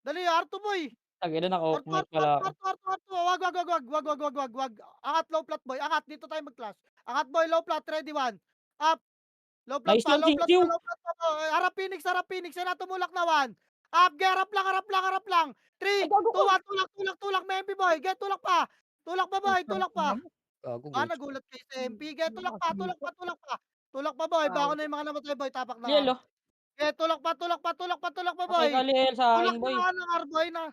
Dali, R2 boy. Tangina, naka-off-mic pala ako. Wag. Angat low flat boy. Angat, dito tayo mag-clash. Angat boy, low flat, ready 1. Up. Low flat Nice pa, lang, low thank flat you. pa, low flat pa. Harap Phoenix. Yan na tumulak na 1. Up, harap lang. 3, 2, 1, tulak, MP boy. Get tulak pa. Tulak pa boy, tulak pa. Gago, Nagulat kayo sa MP. Get tulak pa. Tulak pa boy, Wow. bangon na yung mga namatay boy, tapak na Liel, R. oh. Okay, tulak pa Patay boy. ka, Liel, sa Tulak akin, nyo boy. na nga ng R boy na.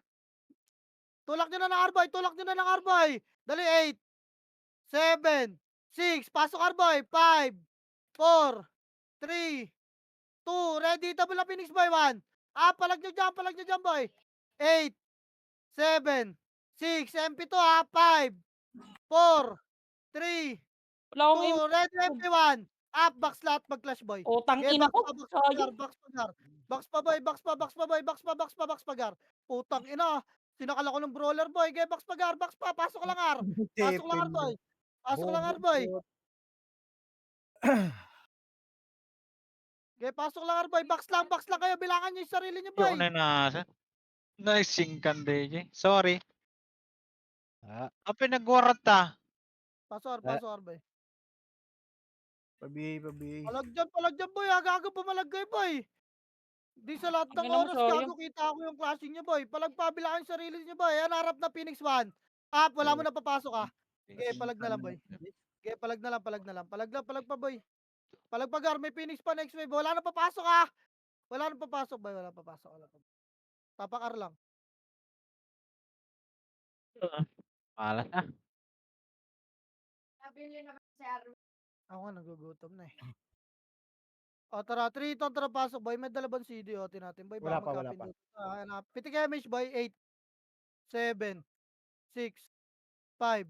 Tulak nyo na ng R boy, tulak nyo na ng R boy. Dali, 8, 7, 6, pasok R boy, 5, 4, 3, 2, ready, double na Phoenix boy, 1. Palag nyo dyan boy. 8, 7, 6, MP2 5, 4, 3, Wala akong aim. 2, ready, MP1. Box lahat, mag-clash boy. Utang Okay, ina box ko. pa, box pa, Sayang. box pa, gar. Box pa boy, box pa, box pa boy, box pa, box pa, box pa, gar. Putang ina, sinakal ako ng brawler boy. Okay, box pa, gar, box pa, pasok lang R. Pasok lang R boy. Pasok lang R boy. Okay, pasok lang R boy. Box lang kayo. Bilangan nyo yung sarili nyo Yung boy. na nasa. Nice singkan DJ. Sorry. Pinagwarat ta. Pasok R boy. Pabi. Palag dyan boy. Gago pumalag kayo boy. Di sa lahat ng Ang ina mo, oras, sayang. gago kita ko yung clashing nyo boy. Palag pa, bilangan yung sarili nyo boy. Yan, harap na Phoenix 1. Wala mo na papasok Okay, palag na lang boy. Okay, palag na lang. Palag pa boy. Palag pa gar, may Phoenix pa next wave. Wala na papasok Wala na papasok boy, wala papasok. Tapak R lang. Malas na. Nabili naman si Arvin. Ako nga, nagugutom na eh. Tara, 3 ito, tara pasok boy. May dalabang CD natin boy. Wala Baka pa. magkapindot. Pitik damage boy, 8, 7, 6, 5,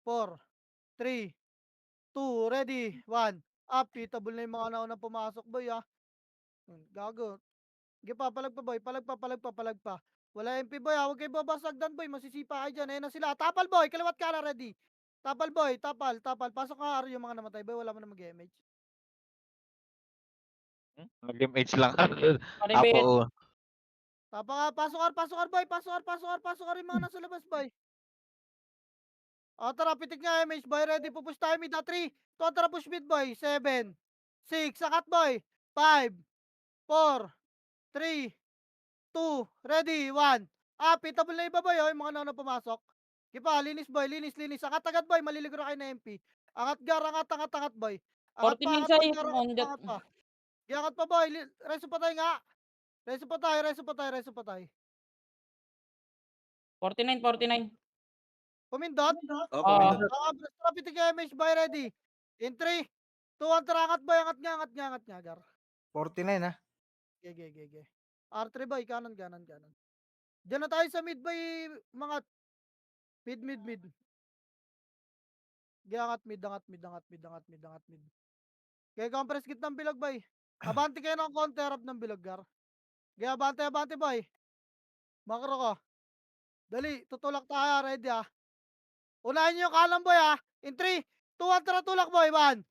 4, 3, 2, ready, 1. Pitable na yung mga naunang pumasok boy Gago. Sige pa, palag pa boy, palag pa. Wala MP boy huwag kayo babasagdan boy, masisipa kayo dyan. Ayun na sila. Tapal boy, kaliwat ka na ready. Tapal boy, tapal. Pasok ka yung mga namatay boy, wala mo na mag-MH. Mag-game age lang. Paribet. Apo. Pasok R boy, pasok R yung mga nasa labas boy. Tara, pitik nga MH boy, ready, pupush tayo mid 3. Tara, push mid boy, 7, 6, sakat boy, 5, 4, 3, 2, ready, 1. Pitable na iba boy, yung mga nauna pumasok. Kipa, linis boy, linis. Angat agad boy, maliligro kayo na MP. Angat gar, angat boy. Angat 40 pa, min angat sa pa, iyo. gar, Mondet. angat pa. Angat pa boy, reso pa tayo nga. Reso pa tayo. 49. Pumindot. Oo. Tara, pitik MH boy, ready. In 3, 2, 1, tara, angat boy, angat nga, gar. 49 Ge. R3 boy, kanan. Diyan na tayo sa mid boy, mga mid. Angat mid. Kaya compress kit ng bilog boy. Abante kayo ng konti harap ng bilog gar. Kaya abante boy. Makro ko. Dali, tutulak tayo, ready Unahin nyo yung kanan boy In 3, 2, 1, tara tulak boy, 1.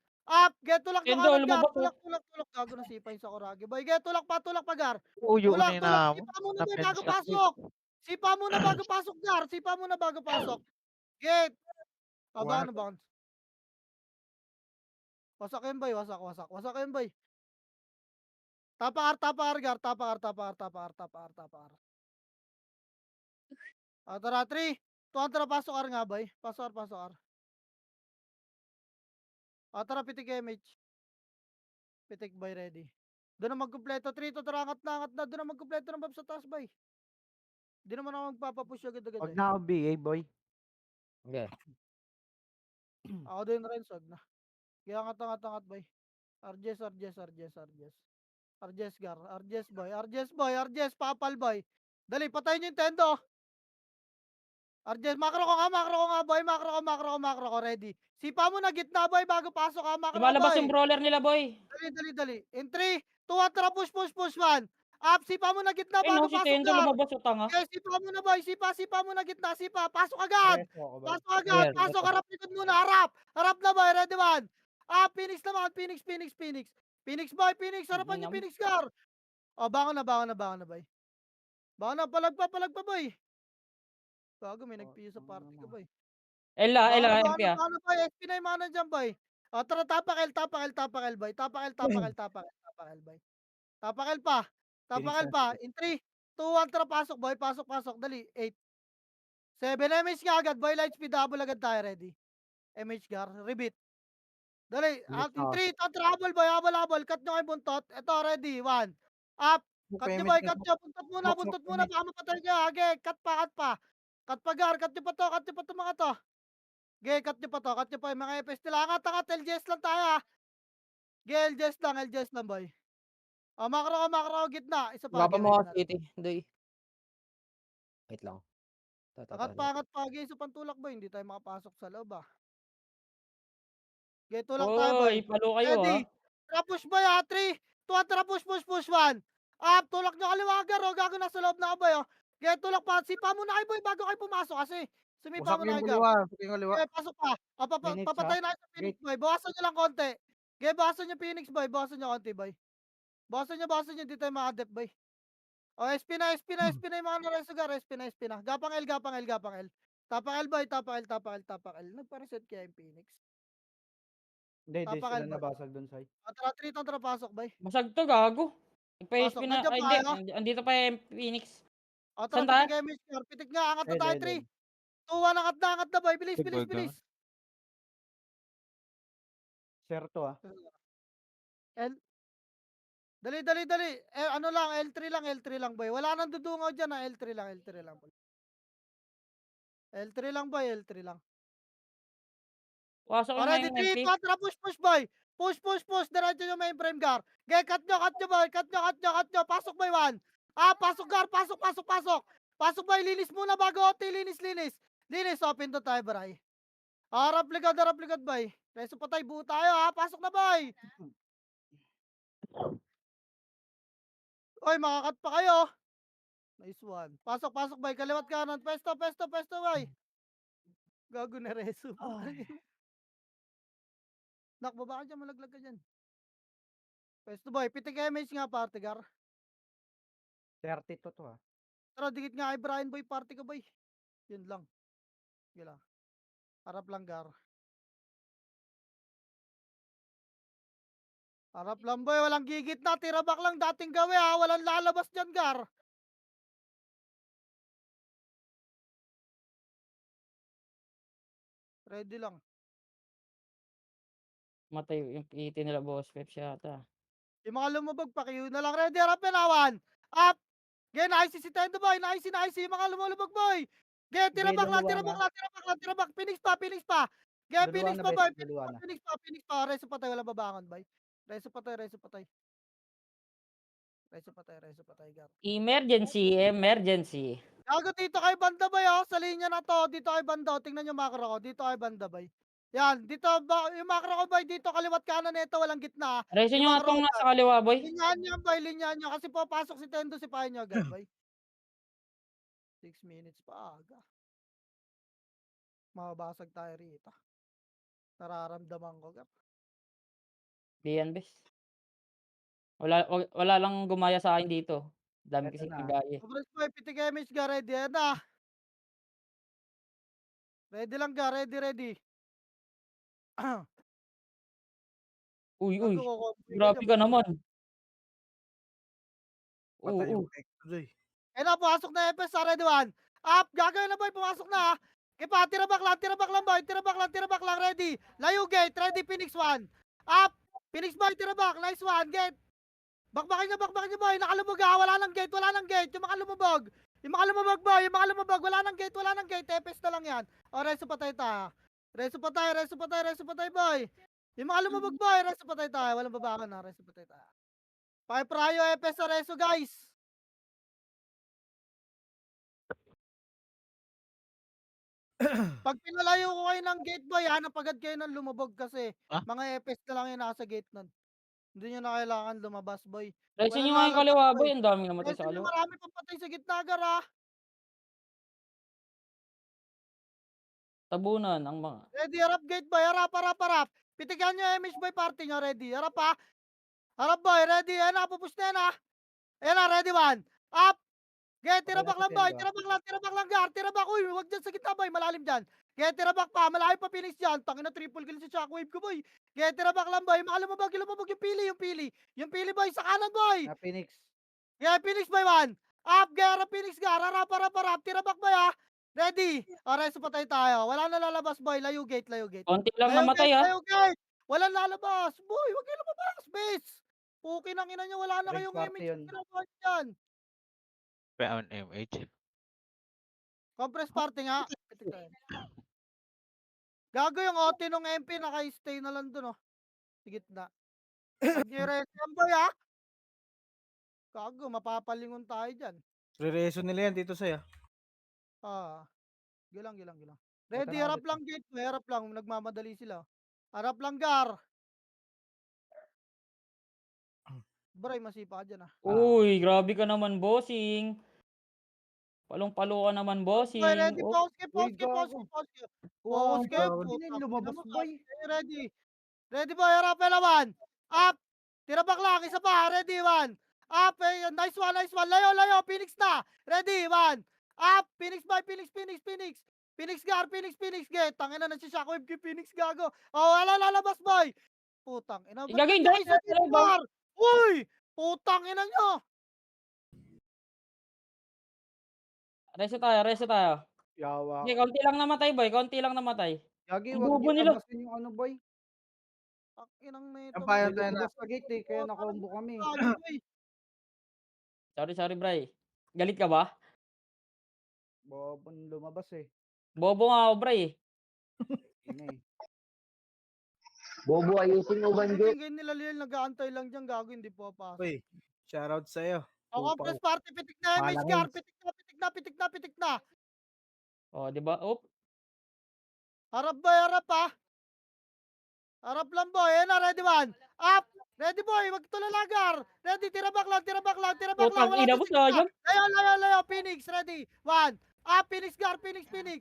Get tulak nyo Kendo, kanan gar. lumabas, oh. Tulak. Gago na sipa yung sa Kuragi boy. Get tulak pa gar. Uyo Tulak. na Sipa muna boy na-fence bago ka. pasok. Sipa muna bago pasok. Get. One. Bounce. Wasak yun boy, wasak yun boy. Tapa R gar, tapa R. Tara 3, 2, tara pasok R nga boy. Pasok R. Tara pitik MH. Pitik boy ready. Doon na magkumpleto 3, to tara angat na. Doon na magkumpleto ng bab sa taas boy. Di naman ako magpapapush agad Wag na ako BA, boy. Okay. Ako din rin, sag na. Kaya angat boy. Arjes gar. Arjes, papal boy. Dali, patayin nyo yung tendo. Arjes, makro ko nga boy. Makro ko, ready. Sipa mo na gitna boy bago pasok makro Lumalabas boy. yung brawler nila, boy. Dali. In 3, 2, 1, tara push 1. Sipa mo na gitna Eh, no, bago si pasok Tendo gar. lumabas, utanga. Okay, sipa mo na boy. Sipa mo na gitna. Pasok agad. Reso ako, boy. Pasok, harap likod muna, harap. Harap na boy, ready 1. Phoenix naman, Phoenix. Phoenix boy, harapan niyo Ginam. Phoenix gar. Bangon na boy. Bangon na, palag pa boy. Gago, may nagpiyo sa party ko boy. Ela, MP ah. Bangon na boy, SP na yung mana dyan boy. Tara, tapakil boy. Tapakil boy. Tapakil pa. In 3, 2, 1, tara pasok boy. Pasok. Dali, 8, 7, MH ka agad boy. Light speed, double agad tayo, ready. MH gar, rebeat. Dali, Bilis in na. 3, contra, habol boy, habol. Cut nyo kay buntot. Ito, ready, 1. Up. Cut nyo boy, cut nyo. Buntot muna, baka mapatay nyo. Age, cut pa. Cut pa, Gar, cut nyo pa to mga to. Ge, cut nyo pa to, yung mga FS nila. Angat, LGS lang tayo ha. Ge, LGS lang boy. Makro, gitna. Isa pa, Gapa ge, mo wait ka na. city. Doy. Wait lang. Angat pa, ge, isa pang tulak boy. Hindi tayo makapasok sa loob ah. Ge, tulak tayo boy. Oy, palo kayo Ready. ah. Tara push boy ha, 3, 2, tara push, 1. Up, tulak nyo kaliwa, Gar, gago na sa loob na boy oh. Ge, tulak pa, sipa muna kayo boy bago kayo pumasok kasi. Sumipa Wasak muna yung kayo, Gar. kaliwa. Wasak yung kaliwa. Ge, pasok pa. Phoenix, Papatay na kayo sa Phoenix boy. Bawasan nyo lang konti. Ge, bawasan nyo Phoenix boy. Bawasan nyo konti boy. Bawasan nyo. Di tayo makadep boy. O, SP na yung mga naresugar. SP na. Gapang L. Tapang L boy. Tapang L. Nagpa-reset kaya yung Phoenix. Hindi, Tapakal sila ba? nabasag dun, Sai. Tara, 3, tara, pasok boy. Basag to, gago. Pasok. Nagpa-SP na. Nandiyan Ay, pa hindi. kayo? Andito pa yung Phoenix. O, tara, Saan tayo? pitik kayo, Mister. Pitik nga, angat na Dead, tayo, dead, 3. dead. 2, 1, angat na, boy. Bilis. Serto ah. L. Dali. Ano lang, L3 lang, boy. Wala nang dudungaw dyan, ha. L3 lang, boy. L3 lang. Pasok O, na ready, yung 3, MP. 2, tara, push, boy. Push. Diretso nyo mainframe, Gar. Okay, cut nyo, boy. Cut nyo. Pasok, boy, 1. Pasok, Gar. Pasok. Pasok, boy. Linis muna bago OT. Linis, open to tayo, bray. Harap likod, boy. Reso patay, buo tayo, ha. Pasok na, boy. Oy, makakat pa kayo. Nice one. Pasok, boy. Kaliwat kanan. Pesto, boy. Gago na reso. Nak, baba ka dyan. Malaglag ka dyan. Pesto, boy. Pitik MH nga, party, Gar. 32 to ah. Tara, dikit nga kay Brian, boy. Party ka, boy. Yun lang. Sige lang. Harap lang, Gar. Harap lang, boy. Walang gigit na. Tirabak lang dating gawi, ha. Walang lalabas dyan, Gar. Ready lang. Matay yung PT nila, boss. Pep yata. Yung mga lumubog, pakiyo na lang. Ready, harap na, 1. Up. Gen, nice si Tendo, boy. Nice. Yung mga lumulubog, boy. Gen, tirabak lang. Phoenix pa. Gen, Phoenix pa, boy. Phoenix pa. Reso patay, wala babangon, boy. Reso patay, Gar. Emergency. Gago, dito kay banda, boy, oh. Sa linya na to. Dito kay banda, oh. Tingnan nyo macro ko. Dito kay banda, boy. Yan, dito, yung macro ko, boy. Dito, kaliwat kanan nito, walang gitna. Reso Yung nyo nga macro tong ko, nasa kaliwa, boy. linyahan nyo. Kasi papasok si Tendo, si Payo nyo agad, boy. 6 minutes pa, aga. Mababasag tayo rito. Nararamdaman ko, Gar. Di yan, bes. Wala lang gumaya sa akin dito. Dami Eto kasi na. nagaya. Sobres boy, pitik image ga, ready. Yan na. Ready lang ga, ready. Uy. Grabe Grabe ka naman. Patay yung Oo. Exodoy. Eh na, pumasok na FS, ready 1. Up, gagawin na boy, pumasok na. Kipa, tirabak lang boy, tirabak lang, ready. Layo gate, ready, Phoenix 1. Up, Phoenix boy, tirabak, nice one, gate. Bakbakin niya boy, nakalubog ha, wala nang gate, yung mga lumubog. Boy, wala nang gate, FS na lang yan. O, reso patay tayo. Reso patay boy. Yung mga lumubog boy, reso patay tayo, walang babakan na, reso patay tayo. Prayo, FS sa reso guys. Pag pinalayo ko kayo ng gate boy, hanap agad kayo ng lumubog kasi mga FS na lang yung nasa gate nun. Hindi nyo na kailangan lumabas boy. Reso Walang nyo nga yung lalabas, kaliwa, boy. boy. Ang dami namatay Reso sa nyo, kaliwa. marami pang patay sa gitna, Gara. Tabunan ang mga. Ready, harap gate boy, harap. Pitigan nyo MH boy party nyo, ready. Harap ha. Harap boy, ready. Ayan na, pupush na yan ha. Ayan na, ready 1. Up. Get, tirabak lang boy, tirabak lang Gar. Tirabak, uy, wag dyan sa gitna boy, malalim dyan. Get, tirabak pa, malalim pa Phoenix dyan. Tangin na triple kill sa shockwave ko boy. Get, tirabak lang boy, mga lumabag yung pili. Yung pili boy, sa kanan boy. Na Phoenix. Get, Phoenix boy 1. Up, Gar, Phoenix Gar, harap. Tirabak boy ha. Ready. Reso patay tayo. Wala na lalabas boy, layo gate. Konti lang namatay, ha. Layo gate. Walang lalabas. Boy, wag kayo lumabas, bes. Puki ng ina niyo, wala na Rage kayong party image yun. na ginagawa niyo dyan. Pa on MH. Compress party nga. Pitik tayo. Gago yung OT nung MP, naka-stay na lang dun, oh. Sa gitna. Huwag niyo i-resume, boy, ha? Gago, mapapalingon tayo dyan. Re-reso nila yan dito sa'yo. Ah. Gilang. Ito Ready, na harap ulit, lang gate. Harap lang, nagmamadali sila. Harap lang, Gar. Bray, masipa ka dyan, ah. Uy, grabe ka naman, bossing. Palong-palo ka naman, Okay, bossing. ready, Oh, pause ke. Uy, gago. Pause ke, Lumabas, boy. Ready. Ready, boy, harap naman. Up. Tira back lang, isa pa. Ready, one. Up, nice one. Layo. Phoenix na. Ready, one. Up. Phoenix, Gar, Phoenix, get. Tangina na si Shockwave kay Phoenix, gago. Oh, lalabas, boy. Putang ina. Ba't Gagawin, nandiyan kayo sa dahil gate, Gar? Uy! Putang ina nyo. reso tayo. Yawa. Hindi, konti lang namatay, boy. Konti lang namatay. Yagi, Ang wag bobo niyo nila. labasin yung ano, boy. Ang inang nito. Yan pa, May yan tayo na. lumabas sa gate eh, kaya nakombo kami. Sorry, Bray. Galit ka ba? Bobon lumabas eh. Bobo nga ako, Bray. Ina eh. Bobo ayusin mo, Banjo. Tingin nila Lil, nag-aantay lang dyan, gago, hindi po pasok. Uy, shoutout sa'yo. Ako, Pupaw. press party, pitik na MH, Malangin. Gar. Pitik na. Oh, di ba? Oh, Harap, boy, harap, ha. Harap lang, boy. Ayan na, ready, one. Up. Ready, boy. Magtulala, Gar. Ready, tira back lang. putang Wala ina sa mo, sikta. sayang. Layo. Phoenix, ready. One. Up, Phoenix, Gar. Phoenix, Hindi,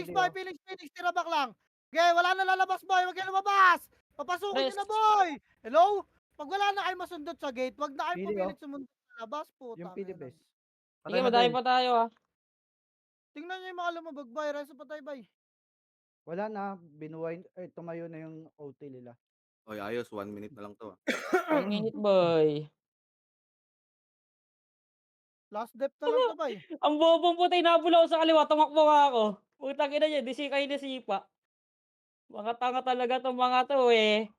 boy. oh. Phoenix, tira back lang. Okay, wala na lalabas, boy. Wag kayo lumabas. Papasukin nyo Press. na, boy. Hello? Pag wala na kayo masundot sa gate, wag na kayo Pili, pumilit sumundot sa labas, puta. Yung Pilipes. Sige, madami pa tayo, ah. Tingnan nyo yung mga lumabag, boy. Reso pa tayo, boy. Wala na, binuhay, tumayo na yung OT nila. Oy, ayos. 1 minute na lang to. 1 minute, boy. Last depth na lang to, boy. Ang bobong puta, inabol ako sa kaliwa, tumakbo nga ako. Putang ina niya, di si kayo nasipa. Mga tanga talaga tong mga to, eh.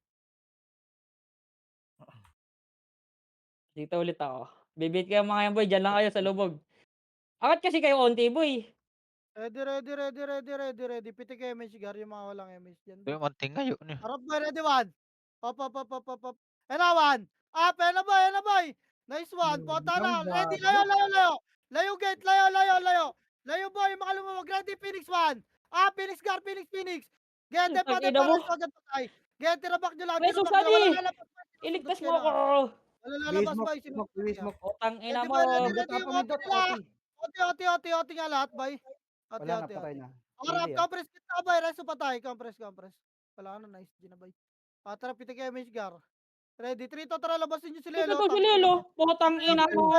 Dito ulit ako. Bibit kayo mga yan, boy. Diyan lang kayo sa lubog. Angat kasi kayo onti, boy. Ready. Pitik MH, Gar. Yung mga walang MH dyan. Doon manting ngayon niyo. Harap, boy. Ready, one. Up. And one. Up, and a boy. Nice one. Pota na. Ready, layo. Layo, gate. Layo, boy. Yung mga lumabag. Ready, Phoenix, one. Up, Phoenix, Gar. Phoenix. Get, Ang pati, ina mo. agad patay. Get, tirabak nyo lang. Reso, Tirabak nyo. Sunny. Wala lalabas, boy. Iligtas mo Sundot ako. kayo na. Wala lalabas, boy. Release mo. Putang ina Ready, mo. boy. Ready Dot yung ako may OT dot, nila. OT. OT nga lahat, boy. Wala na, patay na. Harap, Pili, ah. compress kita, boy. Reso pa tayo. Compress. Wala na, nice. Gina, boy. Tara, pitik kayo, Miss Gar. Ready? 3 to, tara, labasin nyo si Lelo. Ito si Lelo. Putang ina mo.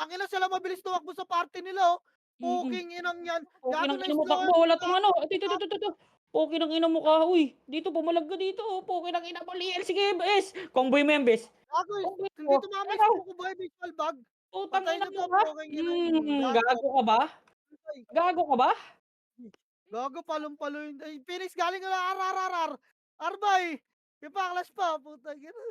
Ang ina sila mabilis tumakbo sa party nila, oh. Puking inang yan. Puking Gago ng na ina mo, slow. takbo. Wala tong ano. Ito. Puking ng ina mo ka. Uy, dito, pumalag ka dito. Puking ng ina mo, Liel. Sige, bes. Comboy mo yan, bes. Gago, Comboy hindi mo. tumamay Ano? sa ko, boy. Baseball bag. Putang Patay ina na mo to, ka. puking inang. Gago ka ba? Gago ka ba? Gago, palong-palo yun. Ay, Phoenix, galing na arar. Arbay. Ipaklas pa, putang ina.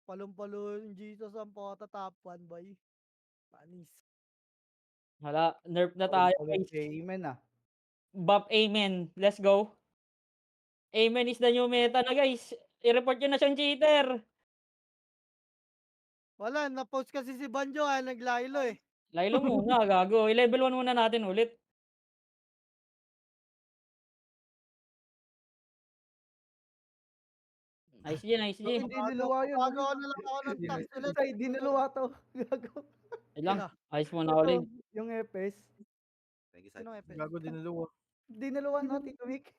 Palong-palo yung Jesus ang pota top 1, boy. Panis. Hala, nerf na tayo, guys. Amen ah. Buff amen. Let's go. Amen is the new meta na, guys. I-report nyo na siyang cheater. Wala, na-post kasi si Banjo, naglaylo eh. Laylo muna, gago. I-level 1 muna natin ulit. Nice G. Hindi niluwa yun. Gagawa na lang ako ng tax ulit. Ay, di niluwa to. Gago. Ay lang. Ayos muna Ito, ulit. yung EPS. Sinong FS? Gago dinaluwa. Di niluwa no, Tito Mick.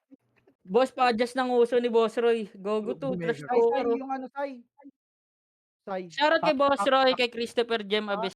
Boss, pa-adjust ng uso ni Boss Roy. Gogo to. Omega. Trash Sai, to. yung ano, Sai. Sai. Shoutout kay Boss Roy, kay Christopher Jem Abes.